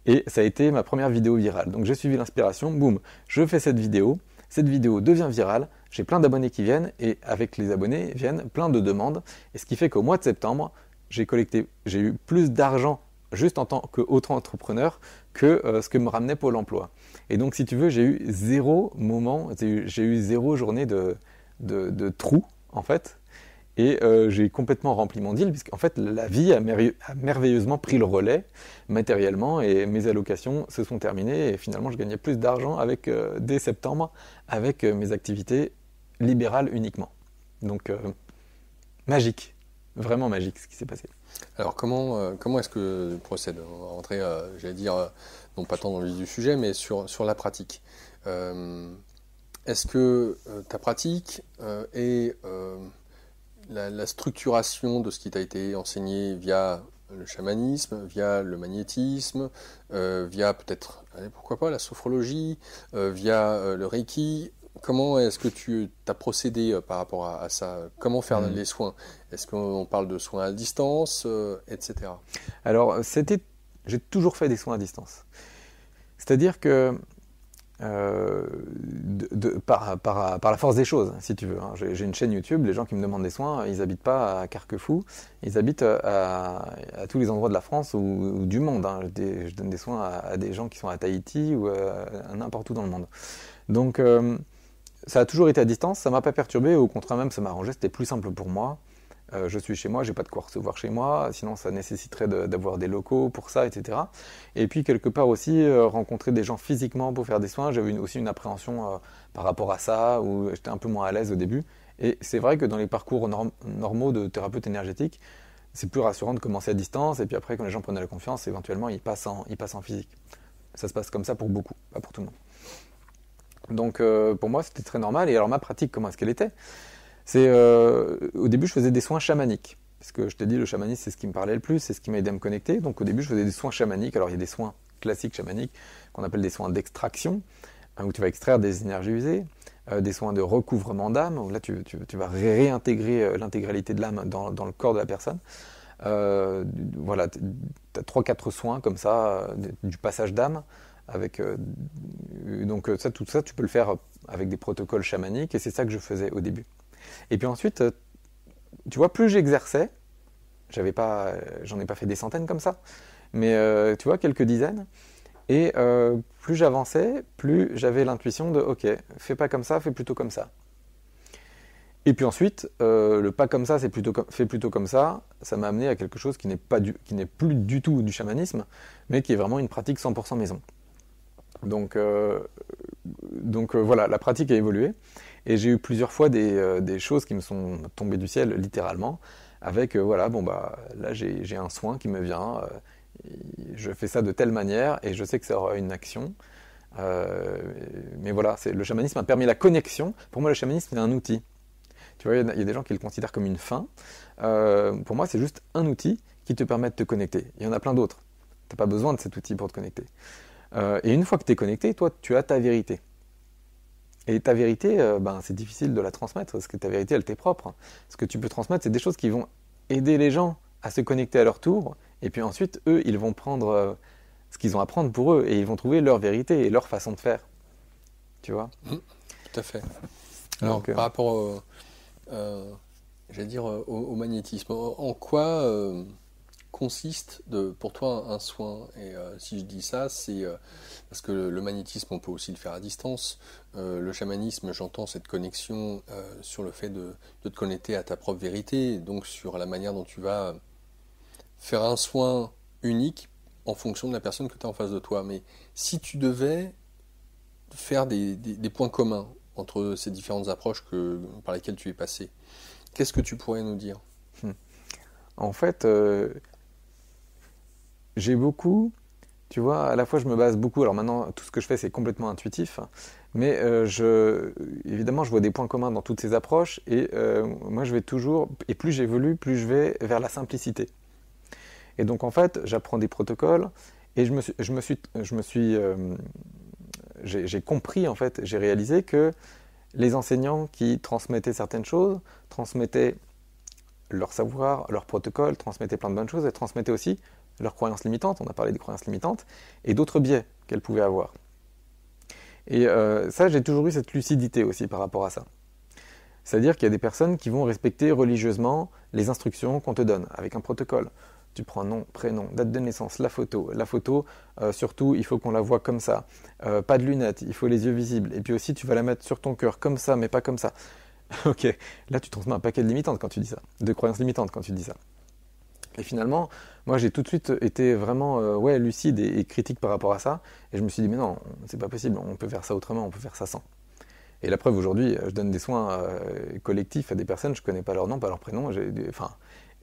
Et ça a été ma première vidéo virale. Donc j'ai suivi l'inspiration, boum, je fais cette vidéo devient virale, j'ai plein d'abonnés qui viennent, et avec les abonnés viennent plein de demandes. Et ce qui fait qu'au mois de septembre, j'ai eu plus d'argent juste en tant qu'auto-entrepreneur que ce que me ramenait Pôle emploi. Et donc si tu veux, j'ai eu zéro journée de trous en fait, et j'ai complètement rempli mon deal puisqu'en fait la vie a merveilleusement pris le relais matériellement et mes allocations se sont terminées et finalement je gagnais plus d'argent dès septembre avec mes activités libérales uniquement. Donc magique, vraiment magique ce qui s'est passé. Alors comment est-ce que tu procèdes? On va rentrer, j'allais dire, non pas tant dans le vif du sujet, mais sur la pratique. Est-ce que ta pratique est la structuration de ce qui t'a été enseigné via le chamanisme, via le magnétisme, via peut-être, pourquoi pas, la sophrologie, via le Reiki? Comment est-ce que tu as procédé par rapport à ça? Comment faire les soins? Est-ce qu'on parle de soins à distance, etc. Alors, j'ai toujours fait des soins à distance. C'est-à-dire que par la force des choses, si tu veux. J'ai une chaîne YouTube, les gens qui me demandent des soins, ils n'habitent pas à Carquefou, ils habitent à tous les endroits de la France ou du monde. Je donne des soins à des gens qui sont à Tahiti ou à n'importe où dans le monde. Donc ça a toujours été à distance, ça ne m'a pas perturbé, au contraire même ça m'arrangeait, c'était plus simple pour moi. Je suis chez moi, j'ai pas de quoi recevoir chez moi, sinon ça nécessiterait d'avoir des locaux pour ça, etc. Et puis quelque part aussi, rencontrer des gens physiquement pour faire des soins, j'avais aussi une appréhension par rapport à ça, où j'étais un peu moins à l'aise au début. Et c'est vrai que dans les parcours normaux de thérapeute énergétique, c'est plus rassurant de commencer à distance, et puis après quand les gens prennent la confiance, éventuellement ils passent en physique. Ça se passe comme ça pour beaucoup, pas pour tout le monde. Donc pour moi c'était très normal, et alors ma pratique, comment est-ce qu'elle était ? Au début, je faisais des soins chamaniques. Parce que je t'ai dit, le chamanisme, c'est ce qui me parlait le plus, c'est ce qui m'a aidé à me connecter. Donc au début, je faisais des soins chamaniques. Alors il y a des soins classiques chamaniques qu'on appelle des soins d'extraction, où tu vas extraire des énergies usées. Des soins de recouvrement d'âme, où là tu vas réintégrer l'intégralité de l'âme dans le corps de la personne. Voilà, tu as 3-4 soins comme ça, du passage d'âme. Donc tout ça, tu peux le faire avec des protocoles chamaniques, et c'est ça que je faisais au début. Et puis ensuite, tu vois, plus j'exerçais, j'en ai pas fait des centaines comme ça, mais tu vois, quelques dizaines, et plus j'avançais, plus j'avais l'intuition de, ok, fais pas comme ça, fais plutôt comme ça. Et puis ensuite, le pas comme ça, fais plutôt comme ça m'a amené à quelque chose qui n'est plus du tout du chamanisme, mais qui est vraiment une pratique 100% maison. Donc voilà, la pratique a évolué. Et j'ai eu plusieurs fois des choses qui me sont tombées du ciel, littéralement, avec, là j'ai un soin qui me vient, je fais ça de telle manière, et je sais que ça aura une action, Mais voilà, le chamanisme a permis la connexion. Pour moi, le chamanisme, c'est un outil. Tu vois, il y a des gens qui le considèrent comme une fin. Pour moi, c'est juste un outil qui te permet de te connecter. Il y en a plein d'autres. Tu n'as pas besoin de cet outil pour te connecter. Et une fois que tu es connecté, toi, tu as ta vérité. Et ta vérité, c'est difficile de la transmettre, parce que ta vérité, elle t'est propre. Ce que tu peux transmettre, c'est des choses qui vont aider les gens à se connecter à leur tour. Et puis ensuite, eux, ils vont prendre ce qu'ils ont à prendre pour eux, et ils vont trouver leur vérité et leur façon de faire. Tu vois ? Tout à fait. Alors, par rapport au magnétisme, en quoi consiste pour toi un soin? Et si je dis ça, c'est parce que le magnétisme, on peut aussi le faire à distance. Le chamanisme, j'entends cette connexion sur le fait de te connecter à ta propre vérité, donc sur la manière dont tu vas faire un soin unique en fonction de la personne que tu as en face de toi. Mais si tu devais faire des points communs entre ces différentes approches par lesquelles tu es passé, qu'est-ce que tu pourrais nous dire? En fait, j'ai beaucoup, tu vois, à la fois je me base beaucoup, alors maintenant tout ce que je fais c'est complètement intuitif, mais évidemment je vois des points communs dans toutes ces approches, et moi je vais toujours, et plus j'évolue, plus je vais vers la simplicité. Et donc en fait, j'apprends des protocoles, et j'ai compris, en fait, j'ai réalisé que les enseignants qui transmettaient certaines choses, transmettaient leur savoir, leur protocole, transmettaient plein de bonnes choses, et transmettaient aussi leurs croyances limitantes, on a parlé des croyances limitantes, et d'autres biais qu'elles pouvaient avoir. Et ça, j'ai toujours eu cette lucidité aussi par rapport à ça. C'est-à-dire qu'il y a des personnes qui vont respecter religieusement les instructions qu'on te donne, avec un protocole. Tu prends nom, prénom, date de naissance, la photo. La photo, surtout, il faut qu'on la voit comme ça. Pas de lunettes, il faut les yeux visibles. Et puis aussi, tu vas la mettre sur ton cœur, comme ça, mais pas comme ça. Ok, là, tu transmets un paquet de limitantes quand tu dis ça, de croyances limitantes quand tu dis ça. Et finalement, moi, j'ai tout de suite été vraiment lucide et critique par rapport à ça. Et je me suis dit, mais non, c'est pas possible, on peut faire ça autrement, on peut faire ça sans. Et la preuve, aujourd'hui, je donne des soins collectifs à des personnes, je connais pas leur nom, pas leur prénom,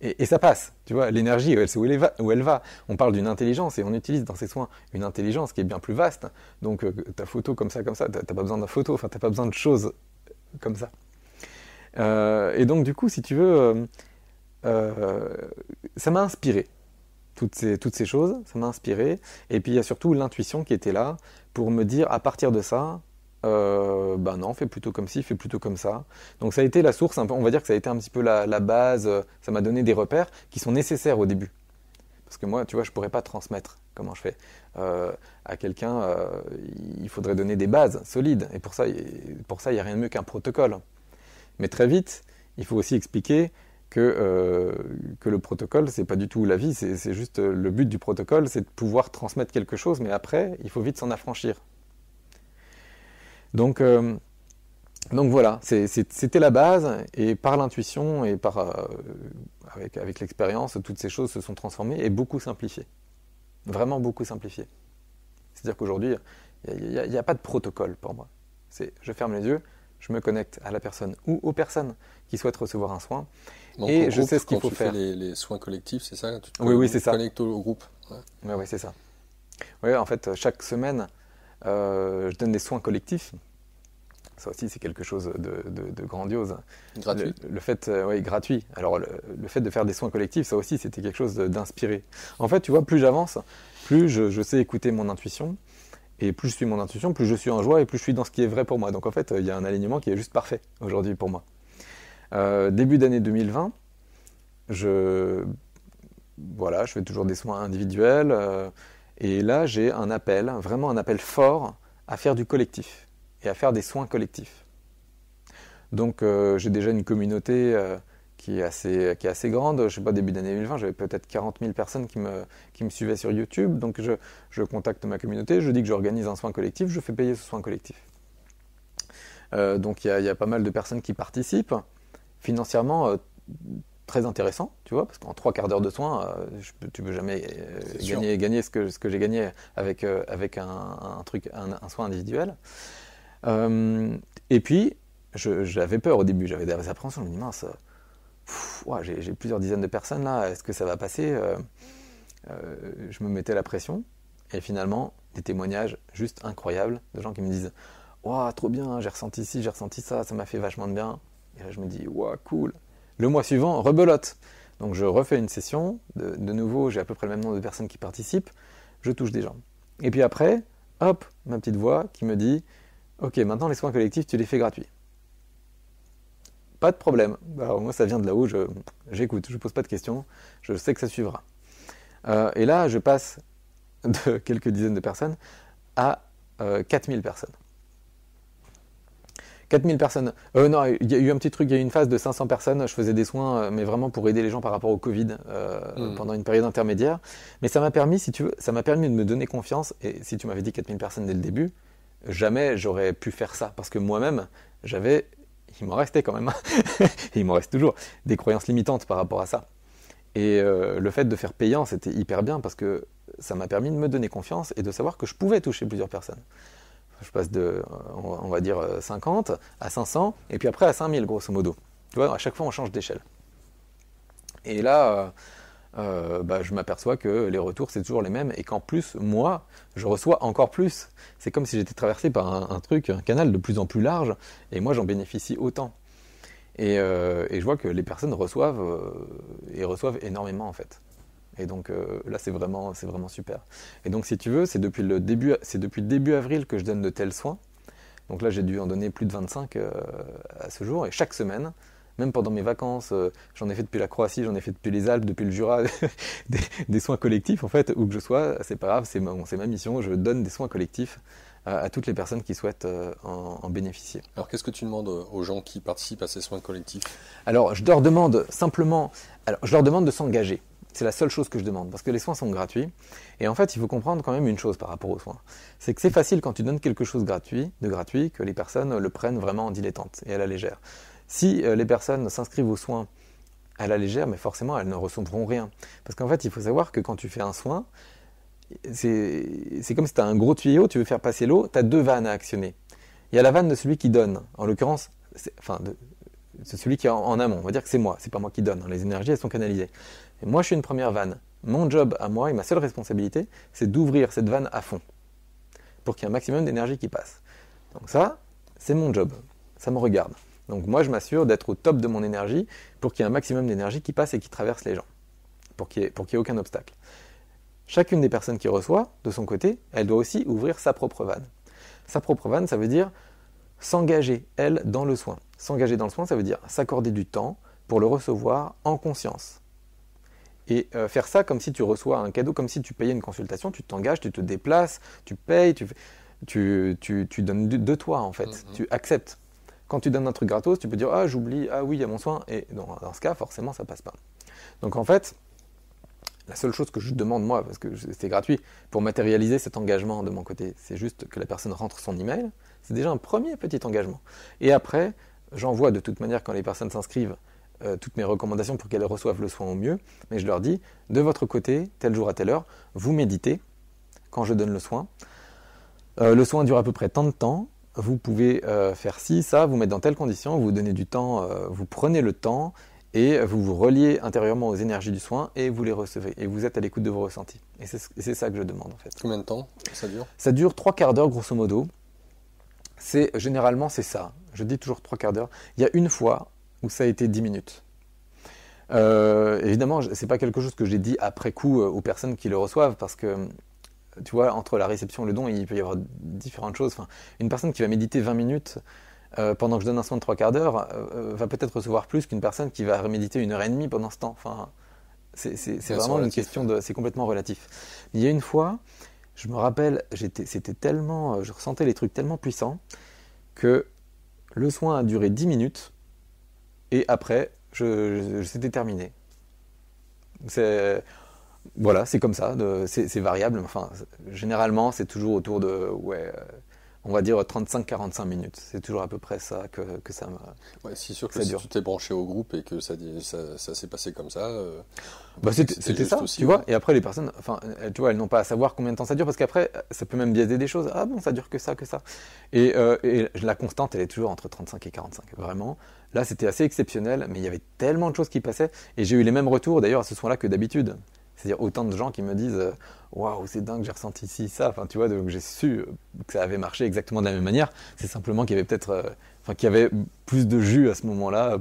et ça passe, tu vois, l'énergie, elle sait où elle va. On parle d'une intelligence, et on utilise dans ces soins une intelligence qui est bien plus vaste. Donc ta photo comme ça, t'as pas besoin de photo, enfin t'as pas besoin de choses comme ça. Et donc du coup, si tu veux, ça m'a inspiré. Toutes ces choses, ça m'a inspiré. Et puis il y a surtout l'intuition qui était là pour me dire, à partir de ça, non, fais plutôt comme ci, fais plutôt comme ça. Donc ça a été la source, on va dire que ça a été un petit peu la base, ça m'a donné des repères qui sont nécessaires au début. Parce que moi, tu vois, je ne pourrais pas transmettre comment je fais. À quelqu'un, il faudrait donner des bases solides. Et pour ça, il n'y a rien de mieux qu'un protocole. Mais très vite, il faut aussi expliquer que le protocole, c'est pas du tout la vie, c'est juste le but du protocole, c'est de pouvoir transmettre quelque chose, mais après, il faut vite s'en affranchir. Donc voilà, c'était la base, et par l'intuition et avec l'expérience, toutes ces choses se sont transformées et beaucoup simplifiées. Vraiment beaucoup simplifiées. C'est-à-dire qu'aujourd'hui, il n'y a pas de protocole pour moi. Je ferme les yeux, je me connecte à la personne ou aux personnes qui souhaitent recevoir un soin, donc, et je sais ce qu'il faut faire. Quand tu fais les soins collectifs, c'est ça? Oui, c'est ça. Tu te connectes au groupe. Oui, c'est ça. Oui, en fait, chaque semaine, je donne des soins collectifs. Ça aussi, c'est quelque chose de grandiose. Gratuit. Le fait, oui, gratuit. Alors, le fait de faire des soins collectifs, ça aussi, c'était quelque chose d'inspiré. En fait, tu vois, plus j'avance, plus je sais écouter mon intuition. Et plus je suis mon intuition, plus je suis en joie et plus je suis dans ce qui est vrai pour moi. Donc, en fait, il y a un alignement qui est juste parfait aujourd'hui pour moi. Début d'année 2020, je fais toujours des soins individuels. Et là, j'ai un appel, vraiment un appel fort à faire du collectif et à faire des soins collectifs. Donc j'ai déjà une communauté qui est assez grande. Je ne sais pas, début d'année 2020, j'avais peut-être 40 000 personnes qui me suivaient sur YouTube. Donc je contacte ma communauté, je dis que j'organise un soin collectif, je fais payer ce soin collectif. Donc il y a pas mal de personnes qui participent. Financièrement, très intéressant, tu vois, parce qu'en 3 quarts d'heure de soins, tu ne peux jamais gagner ce que j'ai gagné avec un soin individuel. Et puis, j'avais peur au début, j'avais des appréhensions, je me dis mince, j'ai plusieurs dizaines de personnes là, est-ce que ça va passer? Je me mettais la pression, et finalement, des témoignages juste incroyables de gens qui me disent « Waouh, trop bien, j'ai ressenti ci, j'ai ressenti ça, ça m'a fait vachement de bien. » Et là, je me dis « Waouh, cool. » Le mois suivant, rebelote. Donc, je refais une session. De nouveau, j'ai à peu près le même nombre de personnes qui participent. Je touche des gens. Et puis après, hop, ma petite voix qui me dit « Ok, maintenant, les soins collectifs, tu les fais gratuits. » Pas de problème. Alors, moi, ça vient de là-haut, j'écoute, je pose pas de questions, je sais que ça suivra. Et là, je passe de quelques dizaines de personnes à 4000 personnes. 4000 personnes. Non, il y a eu un petit truc, il y a eu une phase de 500 personnes, je faisais des soins, mais vraiment pour aider les gens par rapport au Covid, pendant une période intermédiaire. Mais ça m'a permis, si tu veux, ça m'a permis de me donner confiance, et si tu m'avais dit 4000 personnes dès le début, jamais j'aurais pu faire ça, parce que moi-même, il m'en restait quand même, et il m'en reste toujours, des croyances limitantes par rapport à ça. Et le fait de faire payant, c'était hyper bien parce que ça m'a permis de me donner confiance et de savoir que je pouvais toucher plusieurs personnes. Je passe de, on va dire, 50 à 500 et puis après à 5000, grosso modo. Tu vois, à chaque fois, on change d'échelle. Et là, je m'aperçois que les retours, c'est toujours les mêmes et qu'en plus, moi, je reçois encore plus. C'est comme si j'étais traversé par un canal de plus en plus large et moi, j'en bénéficie autant. Et je vois que les personnes reçoivent énormément en fait. Et donc là c'est vraiment super. Et donc si tu veux, c'est depuis le début avril que je donne de tels soins. Donc là j'ai dû en donner plus de 25 à ce jour. Et chaque semaine, même pendant mes vacances, j'en ai fait depuis la Croatie, j'en ai fait depuis les Alpes, depuis le Jura, des soins collectifs en fait, où que je sois, c'est pas grave, c'est ma mission, je donne des soins collectifs à toutes les personnes qui souhaitent en bénéficier. Alors qu'est-ce que tu demandes aux gens qui participent à ces soins collectifs ? Alors je leur demande simplement, je leur demande de s'engager. C'est la seule chose que je demande, parce que les soins sont gratuits. Et en fait, il faut comprendre quand même une chose par rapport aux soins. C'est que c'est facile quand tu donnes quelque chose de gratuit, que les personnes le prennent vraiment en dilettante et à la légère. Si les personnes s'inscrivent aux soins à la légère, mais forcément, elles ne recevront rien. Parce qu'en fait, il faut savoir que quand tu fais un soin, c'est comme si tu as un gros tuyau, tu veux faire passer l'eau, tu as deux vannes à actionner. Il y a la vanne de celui qui donne, en l'occurrence, c'est celui qui est en amont, on va dire que c'est moi, c'est pas moi qui donne, les énergies elles sont canalisées. Et moi je suis une première vanne, mon job à moi et ma seule responsabilité, c'est d'ouvrir cette vanne à fond, pour qu'il y ait un maximum d'énergie qui passe. Donc ça, c'est mon job, ça me regarde. Donc moi je m'assure d'être au top de mon énergie, pour qu'il y ait un maximum d'énergie qui passe et qui traverse les gens, pour qu'il y ait aucun obstacle. Chacune des personnes qui reçoit, de son côté, elle doit aussi ouvrir sa propre vanne. Sa propre vanne, ça veut dire s'engager, elle, dans le soin. S'engager dans le soin, ça veut dire s'accorder du temps pour le recevoir en conscience. Et faire ça comme si tu reçois un cadeau, comme si tu payais une consultation, tu t'engages, tu te déplaces, tu payes, tu donnes de toi en fait, tu acceptes. Quand tu donnes un truc gratos, tu peux dire « Ah, j'oublie, ah oui, il y a mon soin », et dans ce cas, forcément, ça passe pas. Donc en fait, la seule chose que je demande moi, parce que c'est gratuit, pour matérialiser cet engagement de mon côté, c'est juste que la personne rentre son email, c'est déjà un premier petit engagement. Et après, j'envoie de toute manière quand les personnes s'inscrivent toutes mes recommandations pour qu'elles reçoivent le soin au mieux, mais je leur dis, de votre côté, tel jour à telle heure, vous méditez quand je donne le soin. Le soin dure à peu près tant de temps, vous pouvez faire ci, ça, vous mettre dans telles conditions, vous donnez du temps, vous prenez le temps, et vous vous reliez intérieurement aux énergies du soin et vous les recevez. Et vous êtes à l'écoute de vos ressentis. Et c'est ça que je demande en fait. Combien de temps ça dure ? Ça dure 3/4 d'heure grosso modo. Généralement c'est ça. Je dis toujours 3/4 d'heure. Il y a une fois où ça a été 10 minutes. Évidemment, c'est pas quelque chose que j'ai dit après coup aux personnes qui le reçoivent parce que tu vois, entre la réception et le don, il peut y avoir différentes choses. Enfin, une personne qui va méditer 20 minutes pendant que je donne un soin de 3/4 d'heure, va peut-être recevoir plus qu'une personne qui va méditer 1h30 pendant ce temps. Enfin, c'est vraiment une question de... C'est complètement relatif. Mais il y a une fois, je me rappelle, c'était tellement... Je ressentais les trucs tellement puissants que le soin a duré 10 minutes et après, c'était terminé. Voilà, c'est comme ça, c'est variable. Enfin, généralement, c'est toujours autour de... on va dire 35-45 minutes. C'est toujours à peu près ça que ça me... Ouais, c'est sûr que si tu t'es branché au groupe et que ça s'est passé comme ça... c'était ça, aussi, tu vois. Et après, les personnes, enfin, tu vois, elles n'ont pas à savoir combien de temps ça dure, parce qu'après, ça peut même biaiser des choses. Ah bon, ça dure que ça. Et la constante, elle est toujours entre 35 et 45, vraiment. Là, c'était assez exceptionnel, mais il y avait tellement de choses qui passaient. Et j'ai eu les mêmes retours, d'ailleurs, à ce soin-là que d'habitude. C'est-à-dire autant de gens qui me disent waouh, c'est dingue, j'ai ressenti ci, ça. Enfin, tu vois, donc j'ai su que ça avait marché exactement de la même manière. C'est simplement qu'il y avait peut-être, qu'il y avait plus de jus à ce moment-là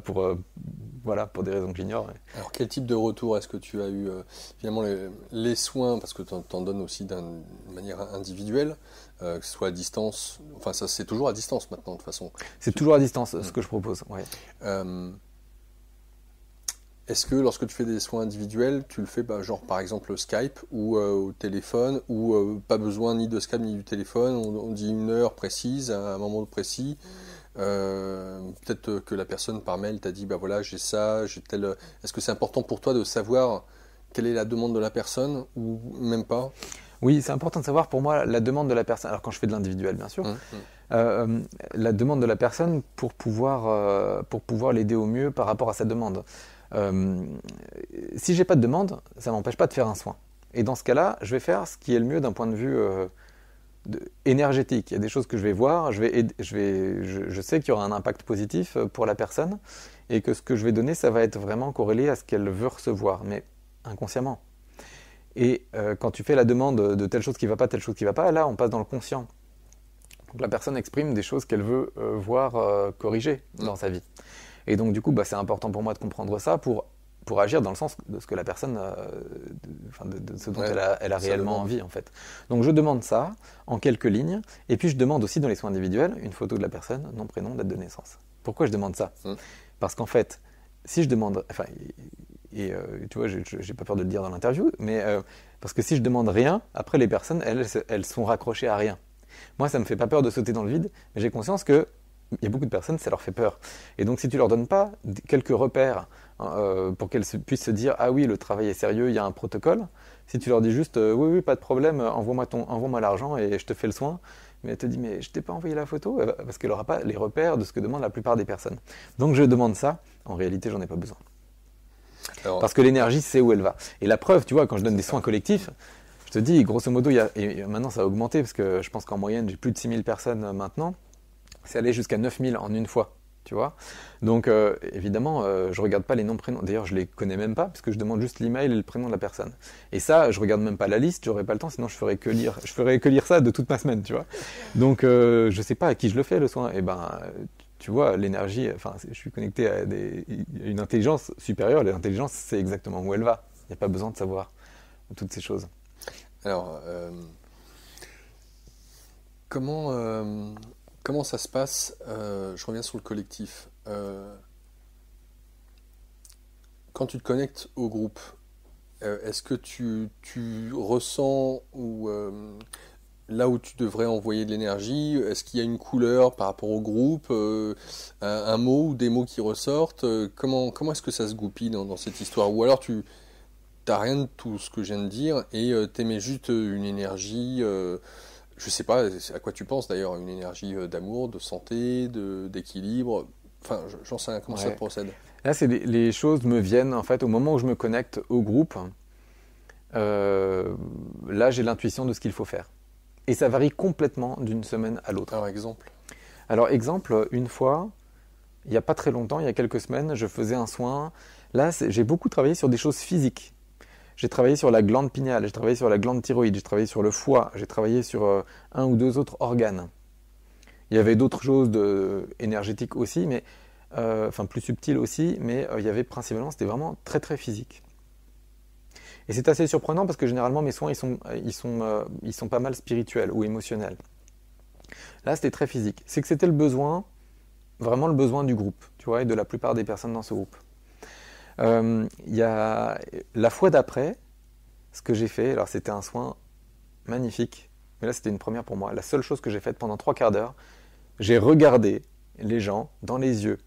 voilà, pour des raisons que j'ignore. Alors, quel type de retour est-ce que tu as eu finalement les soins, parce que tu en donnes aussi d'une manière individuelle, que ce soit à distance, enfin ça c'est toujours à distance maintenant de toute façon. C'est toujours à distance ce que je propose. Ouais. Est-ce que lorsque tu fais des soins individuels, tu le fais genre par exemple Skype ou au téléphone, ou pas besoin ni de Skype ni du téléphone, on dit une heure précise à un moment précis, peut-être que la personne par mail t'a dit bah voilà j'ai ça, j'ai tel. Est-ce que c'est important pour toi de savoir quelle est la demande de la personne ou même pas? Oui, c'est important de savoir pour moi la demande de la personne. Alors quand je fais de l'individuel bien sûr, la demande de la personne pour pouvoir l'aider au mieux par rapport à sa demande. Si j'ai pas de demande, ça m'empêche pas de faire un soin. Et dans ce cas-là, je vais faire ce qui est le mieux d'un point de vue énergétique. Il y a des choses que je vais voir, je sais qu'il y aura un impact positif pour la personne et que ce que je vais donner, ça va être vraiment corrélé à ce qu'elle veut recevoir, mais inconsciemment. Et quand tu fais la demande de telle chose qui va pas, telle chose qui va pas, là on passe dans le conscient. Donc la personne exprime des choses qu'elle veut voir corrigées dans sa vie. Et donc du coup, c'est important pour moi de comprendre ça pour agir dans le sens de ce que la personne, de ce dont elle a réellement envie en fait. Donc je demande ça en quelques lignes, et puis je demande aussi dans les soins individuels une photo de la personne, nom, prénom, date de naissance. Pourquoi je demande ça? Parce qu'en fait, si je demande, tu vois, j'ai pas peur de le dire dans l'interview, mais parce que si je demande rien, après les personnes, elles sont raccrochées à rien. Moi, ça me fait pas peur de sauter dans le vide, mais j'ai conscience que il y a beaucoup de personnes, ça leur fait peur. Et donc, si tu leur donnes pas quelques repères pour qu'elles puissent se dire ah oui, le travail est sérieux, il y a un protocole. Si tu leur dis juste oui, pas de problème, envoie-moi l'argent et je te fais le soin, mais elle te dit mais je t'ai pas envoyé la photo, parce qu'elle n'aura pas les repères de ce que demandent la plupart des personnes. Donc, je demande ça. En réalité, j'en ai pas besoin. Alors, parce que l'énergie, c'est où elle va. Et la preuve, tu vois, quand je donne des soins collectifs, je te dis, grosso modo, et maintenant ça a augmenté, parce que je pense qu'en moyenne, j'ai plus de 6000 personnes maintenant. C'est allé jusqu'à 9000 en une fois, tu vois. Donc, évidemment, je regarde pas les noms, prénoms. D'ailleurs, je les connais même pas, parce que je demande juste l'email et le prénom de la personne. Et ça, je regarde même pas la liste, j'aurais pas le temps, sinon je ferais que lire ça de toute ma semaine, tu vois. Donc, je sais pas à qui je le fais, le soin. Et tu vois, l'énergie, je suis connecté à une intelligence supérieure. L'intelligence, c'est exactement où elle va. Il n'y a pas besoin de savoir toutes ces choses. Alors, comment ça se passe? Je reviens sur le collectif. Quand tu te connectes au groupe, est-ce que tu ressens là où tu devrais envoyer de l'énergie? Est-ce qu'il y a une couleur par rapport au groupe, un mot ou des mots qui ressortent? Comment est-ce que ça se goupille dans cette histoire? Ou alors tu n'as rien de tout ce que je viens de dire et t'émets juste une énergie, je sais pas à quoi tu penses d'ailleurs, une énergie d'amour, de santé, d'équilibre, enfin j'en sais rien, comment ça procède? Là, les choses me viennent en fait au moment où je me connecte au groupe. Là, j'ai l'intuition de ce qu'il faut faire. Et ça varie complètement d'une semaine à l'autre. Alors exemple, une fois, il n'y a pas très longtemps, il y a quelques semaines, je faisais un soin. Là, j'ai beaucoup travaillé sur des choses physiques. J'ai travaillé sur la glande pinéale, j'ai travaillé sur la glande thyroïde, j'ai travaillé sur le foie, j'ai travaillé sur un ou deux autres organes. Il y avait d'autres choses énergétiques aussi, mais plus subtiles aussi, mais il y avait principalement, c'était vraiment très très physique. Et c'est assez surprenant parce que généralement mes soins ils sont pas mal spirituels ou émotionnels. Là c'était très physique. C'est que c'était vraiment le besoin du groupe, tu vois, et de la plupart des personnes dans ce groupe. Il y a la fois d'après, ce que j'ai fait, alors c'était un soin magnifique, mais là c'était une première pour moi. La seule chose que j'ai faite pendant 3 quarts d'heure, j'ai regardé les gens dans les yeux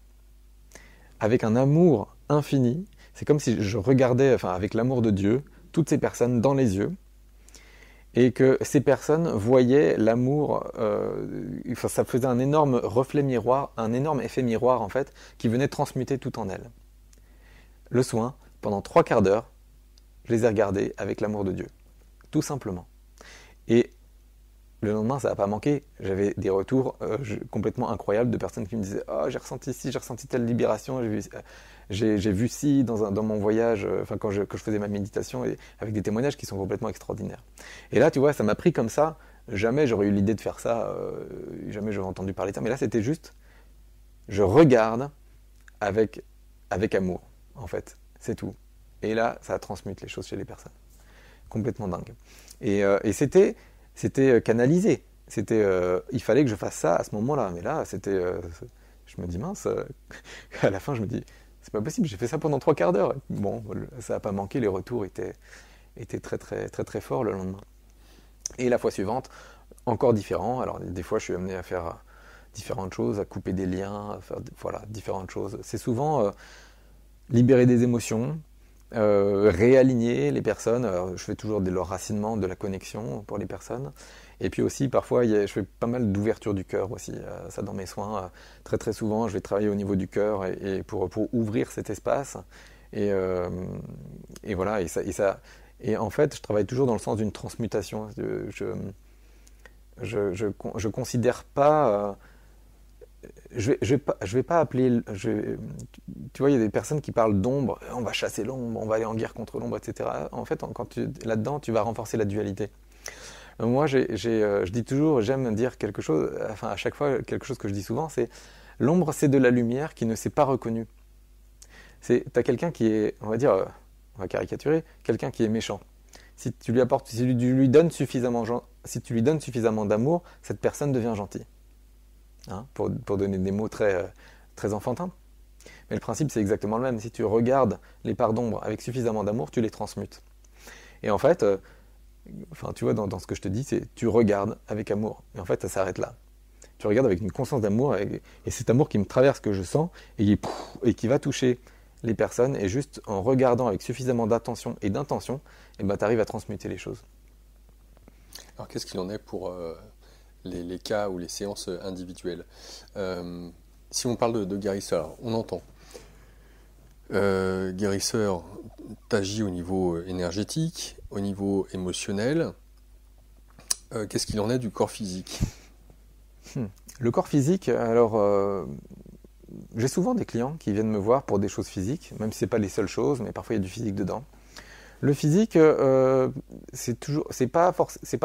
avec un amour infini. C'est comme si je regardais, avec l'amour de Dieu, toutes ces personnes dans les yeux, et que ces personnes voyaient l'amour, ça faisait un énorme reflet miroir, un énorme effet miroir en fait, qui venait transmuter tout en elles. Le soin, pendant 3 quarts d'heure, je les ai regardés avec l'amour de Dieu, tout simplement. Et le lendemain, ça n'a pas manqué. J'avais des retours complètement incroyables de personnes qui me disaient « Oh, j'ai ressenti ci, j'ai ressenti telle libération, j'ai vu ci dans mon voyage, quand je faisais ma méditation, et avec des témoignages qui sont complètement extraordinaires. » Et là, tu vois, ça m'a pris comme ça. Jamais j'aurais eu l'idée de faire ça, jamais j'aurais entendu parler de ça. Mais là, c'était juste, je regarde avec amour, en fait. C'est tout. Et là, ça transmute les choses chez les personnes. Complètement dingue. Et c'était canalisé. Il fallait que je fasse ça à ce moment-là. Mais là, je me dis mince. À la fin, je me dis, c'est pas possible. J'ai fait ça pendant 3/4 d'heure. Bon, ça n'a pas manqué. Les retours étaient très, très, très, très forts le lendemain. Et la fois suivante, encore différent. Alors, des fois, je suis amené à faire différentes choses, à couper des liens, à faire voilà, différentes choses. C'est souvent libérer des émotions, réaligner les personnes. Alors, je fais toujours de leur racinement, de la connexion pour les personnes. Et puis aussi, parfois, je fais pas mal d'ouverture du cœur aussi. Ça, dans mes soins, très très souvent, je vais travailler au niveau du cœur et pour ouvrir cet espace. Et voilà, et en fait, je travaille toujours dans le sens d'une transmutation. Je considère pas... je vais pas appeler... tu vois, il y a des personnes qui parlent d'ombre. On va chasser l'ombre, on va aller en guerre contre l'ombre, etc. En fait, là-dedans, tu vas renforcer la dualité. Moi, je dis toujours, j'aime dire quelque chose, enfin à chaque fois, quelque chose que je dis souvent, c'est l'ombre, c'est de la lumière qui ne s'est pas reconnue. T'as quelqu'un qui est, on va dire, on va caricaturer, quelqu'un qui est méchant. Si tu lui donnes suffisamment d'amour, cette personne devient gentille. Hein, pour donner des mots très, très enfantins. Mais le principe, c'est exactement le même. Si tu regardes les parts d'ombre avec suffisamment d'amour, tu les transmutes. Et en fait, tu vois, dans ce que je te dis, c'est tu regardes avec amour. Et en fait, ça s'arrête là. Tu regardes avec une conscience d'amour, et cet amour qui me traverse, que je sens, et qui va toucher les personnes, et juste en regardant avec suffisamment d'attention et d'intention, tu arrives à transmuter les choses. Alors, qu'est-ce qu'il en est pour les cas ou les séances individuelles? Si on parle de guérisseur, on entend. Guérisseur, t'agis au niveau énergétique, au niveau émotionnel. Qu'est-ce qu'il en est du corps physique? Le corps physique, alors j'ai souvent des clients qui viennent me voir pour des choses physiques, même si ce n'est pas les seules choses, mais parfois il y a du physique dedans. Le physique, c'est pas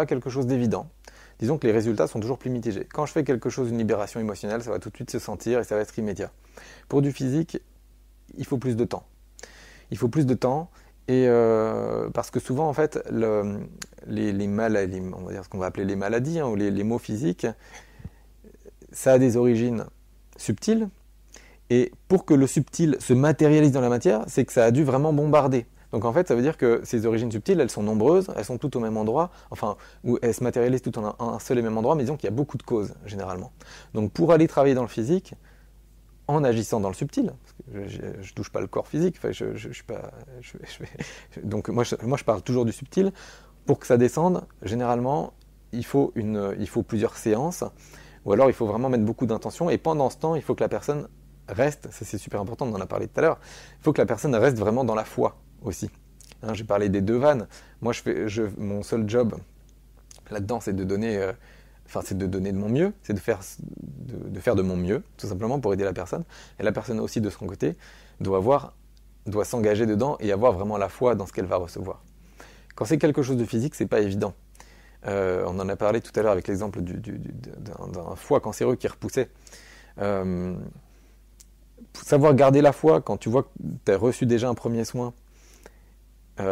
quelque chose d'évident. Disons que les résultats sont toujours plus mitigés. Quand je fais quelque chose, une libération émotionnelle, ça va tout de suite se sentir et ça va être immédiat. Pour du physique, il faut plus de temps. Il faut plus de temps, et parce que souvent, en fait, les maladies, on va dire ce qu'on va appeler les maladies, hein, ou les maux physiques, ça a des origines subtiles, et pour que le subtil se matérialise dans la matière, c'est que ça a dû vraiment bombarder. Donc en fait, ça veut dire que ces origines subtiles, elles sont nombreuses, elles sont toutes au même endroit, enfin, où elles se matérialisent toutes en un seul et même endroit, mais disons qu'il y a beaucoup de causes, généralement. Donc pour aller travailler dans le physique, en agissant dans le subtil, parce que je touche pas le corps physique, enfin, je suis pas... donc moi je parle toujours du subtil. Pour que ça descende, généralement, il faut plusieurs séances, ou alors il faut vraiment mettre beaucoup d'intention, et pendant ce temps, il faut que la personne reste, ça c'est super important, on en a parlé tout à l'heure, il faut que la personne reste vraiment dans la foi aussi. Hein, j'ai parlé des 2 vannes. Moi, mon seul job là-dedans, c'est de donner, de mon mieux, c'est de faire de mon mieux, tout simplement pour aider la personne. Et la personne aussi, de son côté, doit s'engager dedans et avoir vraiment la foi dans ce qu'elle va recevoir. Quand c'est quelque chose de physique, c'est pas évident. On en a parlé tout à l'heure avec l'exemple d'un foie cancéreux qui repoussait. Savoir garder la foi quand tu vois que tu as reçu déjà un premier soin, tu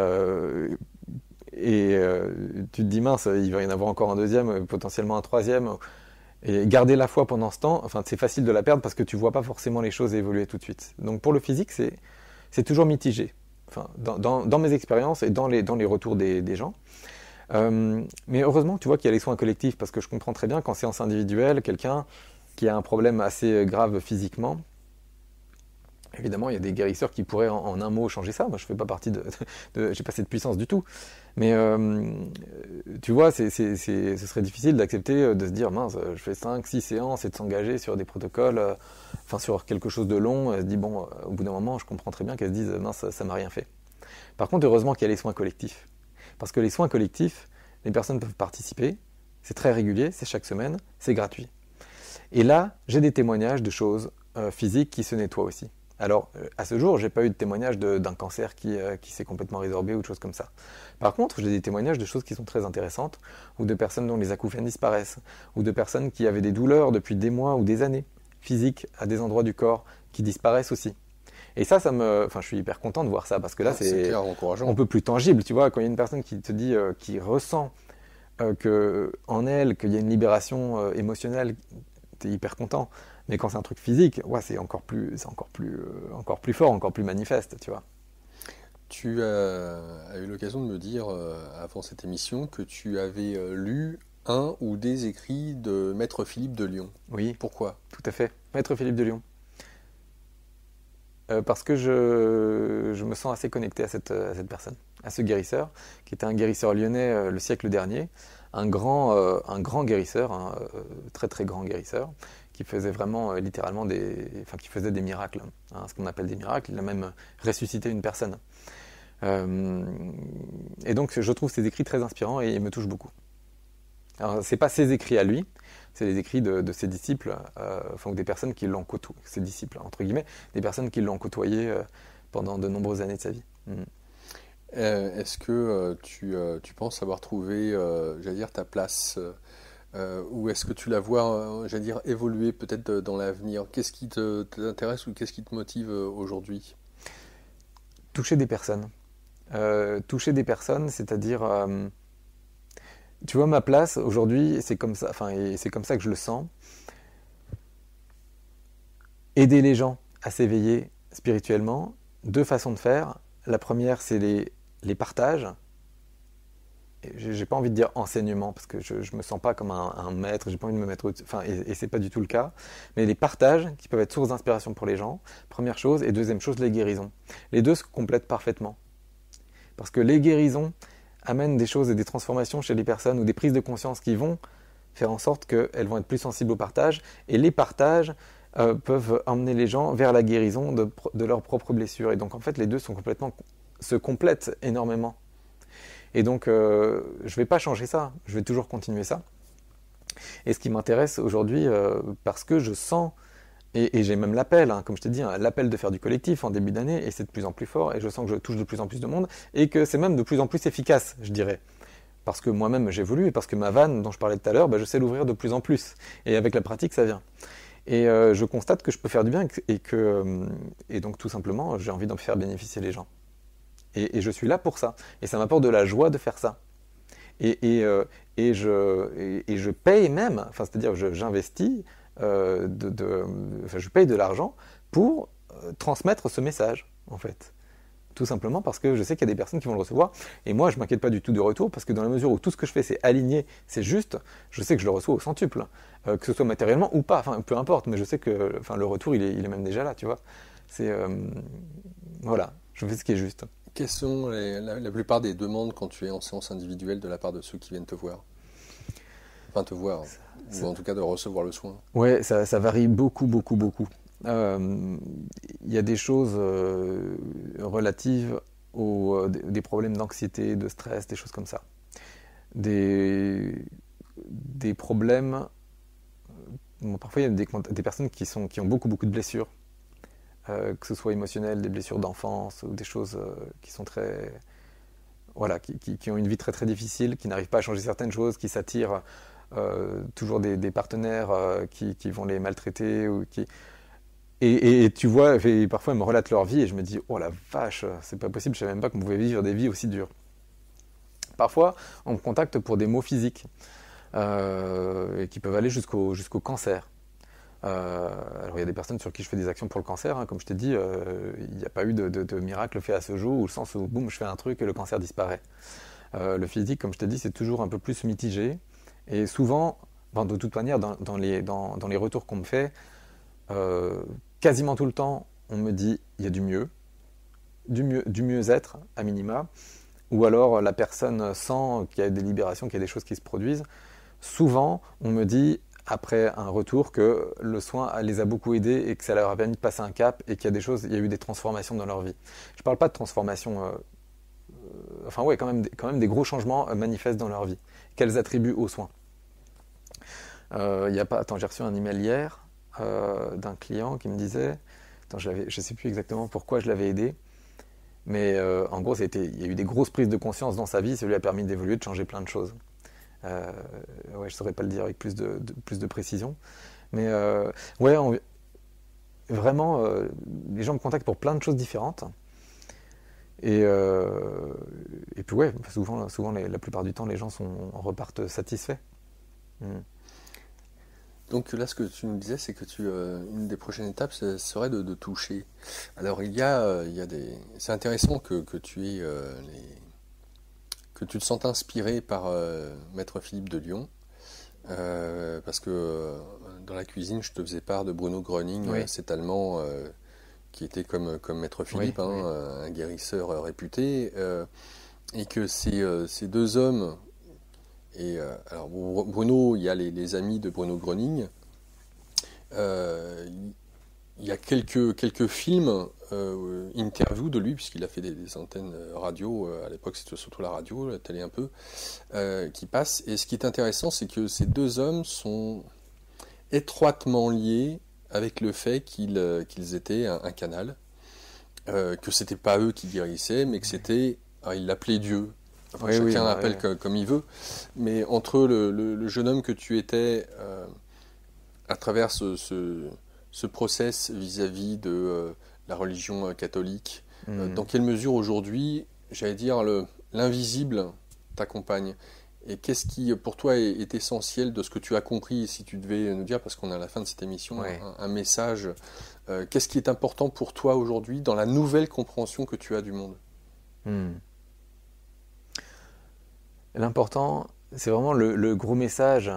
te dis mince, il va y en avoir encore un deuxième, potentiellement un troisième, et garder la foi pendant ce temps, enfin c'est facile de la perdre parce que tu vois pas forcément les choses évoluer tout de suite. Donc pour le physique, c'est toujours mitigé, enfin, dans mes expériences et dans les retours des gens. Mais heureusement, tu vois qu'il y a les soins collectifs, parce que je comprends très bien qu'en séance individuelle, quelqu'un qui a un problème assez grave physiquement, évidemment, il y a des guérisseurs qui pourraient en un mot changer ça. Moi, je fais pas partie j'ai pas cette puissance du tout. Mais tu vois, ce serait difficile d'accepter de se dire mince, je fais 5-6 séances et de s'engager sur des protocoles, sur quelque chose de long. Elle se dit bon, au bout d'un moment, je comprends très bien qu'elle se dise mince, ça m'a rien fait. Par contre, heureusement qu'il y a les soins collectifs, parce que les soins collectifs, les personnes peuvent participer C'est très régulier, c'est chaque semaine, c'est gratuit. Et là, j'ai des témoignages de choses physiques qui se nettoient aussi. Alors, à ce jour, je n'ai pas eu de témoignage d'un cancer qui s'est complètement résorbé ou de choses comme ça. Par contre, j'ai des témoignages de choses qui sont très intéressantes, ou de personnes dont les acouphènes disparaissent, ou de personnes qui avaient des douleurs depuis des mois ou des années, physiques, à des endroits du corps, qui disparaissent aussi. Et ça je suis hyper content de voir ça, parce que là, c'est clair, encourageant. un peu plus tangible, tu vois, quand il y a une personne qui te dit, qui ressent en elle, qu'il y a une libération émotionnelle, tu es hyper content. Mais quand c'est un truc physique, ouais, c'est encore plus fort, encore plus manifeste, tu vois. Tu as eu l'occasion de me dire avant cette émission que tu avais lu un ou des écrits de Maître Philippe de Lyon. Oui, Pourquoi? tout à fait. Maître Philippe de Lyon. Parce que je me sens assez connecté à cette personne, à ce guérisseur, qui était un guérisseur lyonnais le siècle dernier, un grand guérisseur, très très grand guérisseur, qui faisait vraiment littéralement qui faisait des miracles, ce qu'on appelle des miracles. Il a même ressuscité une personne. Et donc je trouve ses écrits très inspirants et ils me touchent beaucoup. Alors c'est pas ses écrits à lui, c'est les écrits de ses disciples, ou des personnes qui l'ont côtoyé, ses disciples entre guillemets, des personnes qui l'ont côtoyé pendant de nombreuses années de sa vie. Est-ce que tu penses avoir trouvé, j'allais dire, ta place ou est-ce que tu la vois, j'allais dire, évoluer peut-être dans l'avenir? Qu'est-ce qui t'intéresse ou qu'est-ce qui te motive aujourd'hui? Toucher des personnes. C'est-à-dire, tu vois, ma place aujourd'hui, c'est comme ça, et c'est comme ça que je le sens. Aider les gens à s'éveiller spirituellement, deux façons de faire. La première, c'est les partages. J'ai pas envie de dire enseignement parce que je me sens pas comme un maître, j'ai pas envie de me mettre et c'est pas du tout le cas, mais les partages qui peuvent être source d'inspiration pour les gens, première chose, et deuxième chose, les guérisons. Les deux se complètent parfaitement. Parce que les guérisons amènent des choses et des transformations chez les personnes ou des prises de conscience qui vont faire en sorte qu'elles vont être plus sensibles au partage, et les partages peuvent emmener les gens vers la guérison de leurs propres blessures. Et donc en fait les deux se complètent énormément. Et donc, je ne vais pas changer ça, je vais toujours continuer ça. Et ce qui m'intéresse aujourd'hui, parce que je sens, et j'ai même l'appel, comme je t'ai dit, l'appel de faire du collectif en début d'année, et c'est de plus en plus fort, et je sens que je touche de plus en plus de monde, et que c'est même de plus en plus efficace, je dirais. Parce que moi-même j'évolue, et parce que ma vanne dont je parlais tout à l'heure, je sais l'ouvrir de plus en plus. Et avec la pratique, ça vient. Et je constate que je peux faire du bien, et donc tout simplement, j'ai envie d'en faire bénéficier les gens. Et je suis là pour ça. Et ça m'apporte de la joie de faire ça. Et je paye même, c'est-à-dire j'investis, je paye de l'argent pour transmettre ce message, en fait. Tout simplement parce que je sais qu'il y a des personnes qui vont le recevoir. Et moi, je ne m'inquiète pas du tout du retour, parce que dans la mesure où tout ce que je fais, c'est aligné, c'est juste, je sais que je le reçois au centuple. Que ce soit matériellement ou pas, peu importe, mais je sais que le retour, il est même déjà là, tu vois. Voilà, je fais ce qui est juste. Quelles sont la plupart des demandes quand tu es en séance individuelle de la part de ceux qui viennent te voir? Enfin, te voir, ou en tout cas de recevoir le soin. Ouais, ça varie beaucoup, beaucoup, beaucoup. Il y a des choses relatives des problèmes d'anxiété, de stress, des choses comme ça. Des problèmes... parfois, il y a des personnes qui ont beaucoup, beaucoup de blessures. Que ce soit émotionnel, des blessures d'enfance ou des choses qui sont très... Voilà, qui ont une vie très très difficile, qui n'arrivent pas à changer certaines choses, qui s'attirent toujours des partenaires qui vont les maltraiter. Et tu vois, et parfois ils me relatent leur vie et je me dis, oh la vache, c'est pas possible, je savais même pas qu'on pouvait vivre des vies aussi dures. Parfois, on me contacte pour des maux physiques et qui peuvent aller jusqu'au cancer. Alors il y a des personnes sur qui je fais des actions pour le cancer, comme je t'ai dit, il n'y a pas eu de miracle fait à ce jour, au sens où boum, je fais un truc et le cancer disparaît. Le physique, comme je t'ai dit, c'est toujours un peu plus mitigé, et souvent, de toute manière, dans les retours qu'on me fait, quasiment tout le temps, on me dit il y a du mieux-être à minima, ou alors la personne sent qu'il y a des libérations, qu'il y a des choses qui se produisent. Souvent, on me dit après un retour que le soin les a beaucoup aidés et que ça leur a permis de passer un cap et qu'il y a eu des transformations dans leur vie. Je ne parle pas de transformations, quand même des gros changements manifestent dans leur vie, qu'elles attribuent aux soins. Il y a pas... Attends, j'ai reçu un email hier d'un client qui me disait... Attends, je ne sais plus exactement pourquoi je l'avais aidé, mais en gros, il y a eu des grosses prises de conscience dans sa vie, ça lui a permis d'évoluer, de changer plein de choses. Ouais, je ne saurais pas le dire avec plus de précision. Mais ouais, vraiment, les gens me contactent pour plein de choses différentes. Et puis ouais, souvent la plupart du temps, les gens repartent satisfaits. Mm. Donc là, ce que tu nous disais, c'est que une des prochaines étapes, ce serait de toucher. Alors il y a c'est intéressant que tu aies que tu te sentes inspiré par Maître Philippe de Lyon, parce que dans la cuisine, je te faisais part de Bruno Gröning, Oui. cet Allemand qui était comme Maître Philippe, Oui, hein, oui. un guérisseur réputé, et que ces deux hommes, alors Bruno, il y a les amis de Bruno Gröning, euh, il y a quelques films, interviews de lui, puisqu'il a fait des antennes radio, à l'époque c'était surtout la radio, la télé un peu, qui passent. Et ce qui est intéressant, c'est que ces deux hommes sont étroitement liés avec le fait qu'ils étaient un canal, que c'était pas eux qui guérissaient, mais que c'était, alors, il l'appelait Dieu. Enfin, Oui, oui, chacun bah, l'appelle oui. comme il veut, mais entre le jeune homme que tu étais, à travers ce process vis-à-vis de la religion catholique, dans Mm. quelle mesure aujourd'hui, j'allais dire, l'invisible t'accompagne? Et qu'est-ce qui, pour toi, est essentiel de ce que tu as compris, si tu devais nous dire, parce qu'on est à la fin de cette émission, Ouais. un message, qu'est-ce qui est important pour toi aujourd'hui dans la nouvelle compréhension que tu as du monde? Mm. L'important, c'est vraiment le gros message.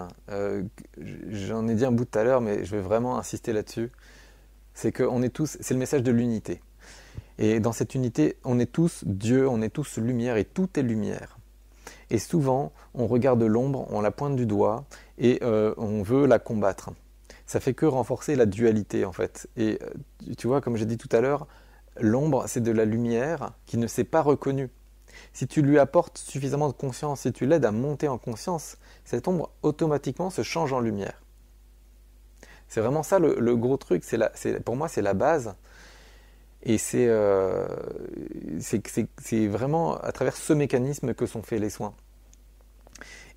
J'en ai dit un bout tout à l'heure, mais je vais vraiment insister là-dessus. C'est c'est le message de l'unité. Et dans cette unité, on est tous Dieu, on est tous lumière, et tout est lumière. Et souvent, on regarde l'ombre, on la pointe du doigt, et on veut la combattre. Ça fait que renforcer la dualité, en fait. Et tu vois, comme j'ai dit tout à l'heure, l'ombre, c'est de la lumière qui ne s'est pas reconnue. Si tu lui apportes suffisamment de conscience, si tu l'aides à monter en conscience, cette ombre automatiquement se change en lumière. C'est vraiment ça le gros truc, pour moi c'est la base. Et c'est vraiment à travers ce mécanisme que sont faits les soins.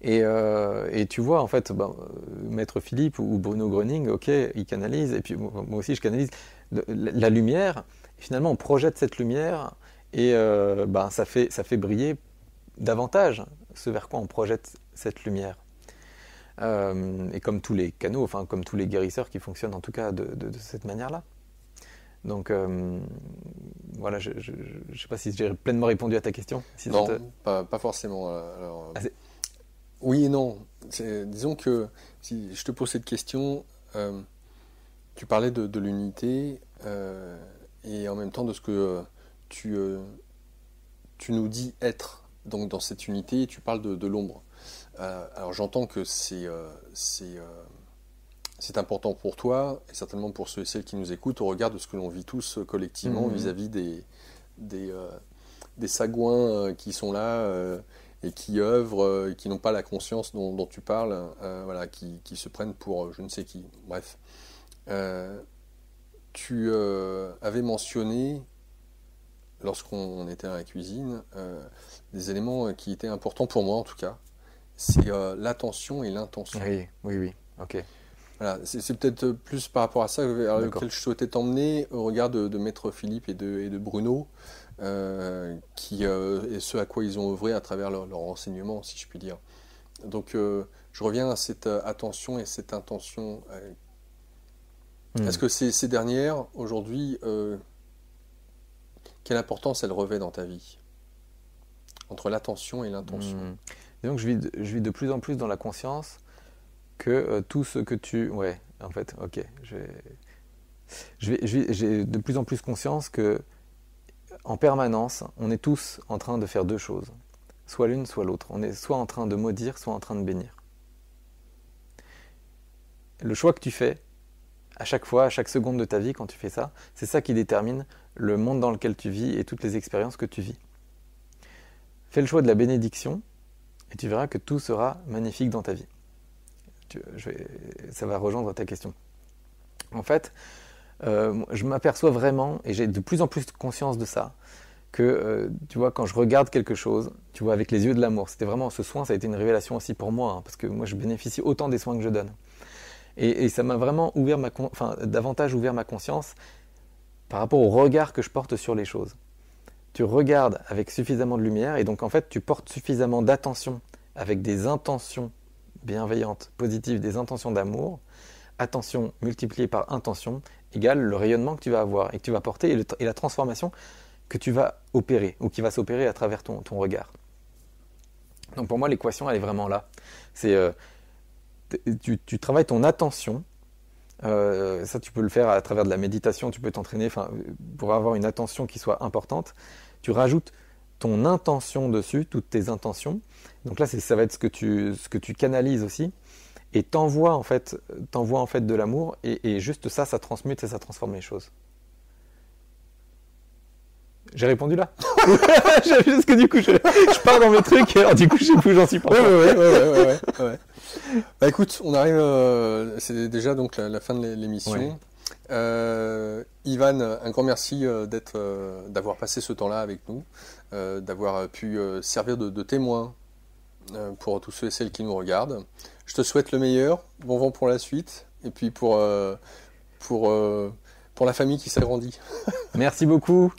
Et tu vois, en fait, Maître Philippe ou Bruno Gröning, ok, ils canalisent, et puis moi aussi je canalise la lumière, et finalement on projette cette lumière, et ça fait briller davantage ce vers quoi on projette cette lumière. Et comme tous les canaux, enfin comme tous les guérisseurs qui fonctionnent en tout cas de cette manière-là. Donc voilà, je ne sais pas si j'ai pleinement répondu à ta question. Si Non, pas forcément. Alors, Ah, oui et non. Disons que si je te pose cette question, tu parlais de l'unité, et en même temps de ce que tu, euh, tu nous dis être. Donc dans cette unité, tu parles de l'ombre. Alors j'entends que c'est important pour toi, et certainement pour ceux et celles qui nous écoutent, au regard de ce que l'on vit tous collectivement mhm. vis-à-vis des, des sagouins qui sont là, et qui œuvrent, et qui n'ont pas la conscience dont tu parles, voilà, qui se prennent pour je ne sais qui. Bref. Euh, Tu avais mentionné, lorsqu'on était à la cuisine, des éléments qui étaient importants pour moi en tout cas. C'est l'attention et l'intention. Oui, oui, oui, ok, Voilà, c'est peut-être plus par rapport à ça vers d'accord. lequel je souhaitais t'emmener au regard de Maître Philippe et de Bruno, et ce à quoi ils ont œuvré à travers leur enseignement, si je puis dire. Donc je reviens à cette attention et cette intention. Est-ce Hmm. que ces dernières, aujourd'hui, quelle importance elles revêtent dans ta vie, entre l'attention et l'intention? Hmm. Et donc je vis de plus en plus dans la conscience que tout ce que tu... Ouais, en fait, ok. J'ai de plus en plus conscience que en permanence, on est tous en train de faire deux choses. Soit l'une, soit l'autre. On est soit en train de maudire, soit en train de bénir. Le choix que tu fais, à chaque fois, à chaque seconde de ta vie, quand tu fais ça, c'est ça qui détermine le monde dans lequel tu vis et toutes les expériences que tu vis. Fais le choix de la bénédiction et tu verras que tout sera magnifique dans ta vie. ça va rejoindre ta question. En fait, je m'aperçois vraiment, et j'ai de plus en plus conscience de ça, que tu vois, quand je regarde quelque chose, tu vois, avec les yeux de l'amour, c'était vraiment ce soin, ça a été une révélation aussi pour moi, hein, parce que moi je bénéficie autant des soins que je donne. Et ça m'a vraiment davantage ouvert ma conscience par rapport au regard que je porte sur les choses. Tu regardes avec suffisamment de lumière, et donc en fait tu portes suffisamment d'attention avec des intentions bienveillantes, positives, des intentions d'amour. Attention multipliée par intention égale le rayonnement que tu vas avoir et que tu vas porter et la transformation que tu vas opérer ou qui va s'opérer à travers ton regard. Donc pour moi, l'équation, elle est vraiment là. C'est tu travailles ton attention. Ça, tu peux le faire à travers de la méditation. Tu peux t'entraîner pour avoir une attention qui soit importante. Tu rajoutes ton intention dessus, toutes tes intentions. Donc là, ça va être ce que tu canalises aussi. Et t'envoies en fait de l'amour. Et juste ça transmute et ça transforme les choses. J'ai répondu là. Parce que du coup, je pars dans mes trucs et alors du coup, je sais plus où j'en suis pas. Ouais. Bah écoute, on arrive, c'est déjà donc la fin de l'émission. Ouais. Ivan, un grand merci d'avoir passé ce temps-là avec nous, d'avoir pu servir de témoin pour tous ceux et celles qui nous regardent. Je te souhaite le meilleur, bon vent pour la suite, et puis pour la famille qui s'agrandit. Merci beaucoup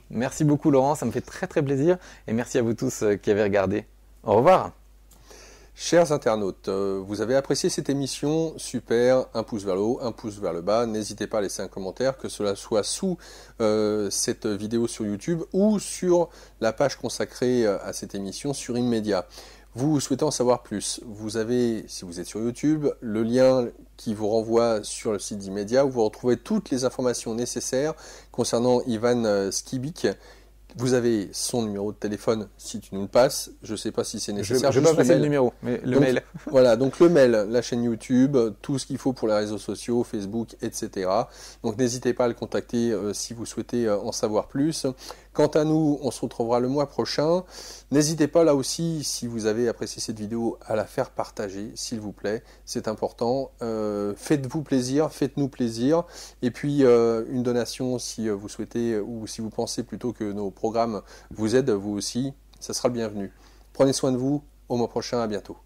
Laurent, ça me fait très très plaisir, et merci à vous tous qui avez regardé. Au revoir. Chers internautes, vous avez apprécié cette émission, super, un pouce vers le haut, un pouce vers le bas, n'hésitez pas à laisser un commentaire, que cela soit sous cette vidéo sur YouTube ou sur la page consacrée à cette émission sur InMedia. Vous souhaitez en savoir plus, vous avez, si vous êtes sur YouTube, le lien qui vous renvoie sur le site d'InMedia où vous retrouvez toutes les informations nécessaires concernant Ivan Skibik. Vous avez son numéro de téléphone si tu nous le passes. Je ne sais pas si c'est nécessaire. Je vais pas passer le numéro, mais le mail. Voilà, donc le mail, la chaîne YouTube, tout ce qu'il faut pour les réseaux sociaux, Facebook, etc. Donc n'hésitez pas à le contacter si vous souhaitez en savoir plus. Quant à nous, on se retrouvera le mois prochain. N'hésitez pas là aussi, si vous avez apprécié cette vidéo, à la faire partager, s'il vous plaît. C'est important. Faites-vous plaisir, faites-nous plaisir. Et puis une donation si vous souhaitez ou si vous pensez plutôt que nos programmes vous aident, vous aussi, ça sera le bienvenu. Prenez soin de vous. Au mois prochain, à bientôt.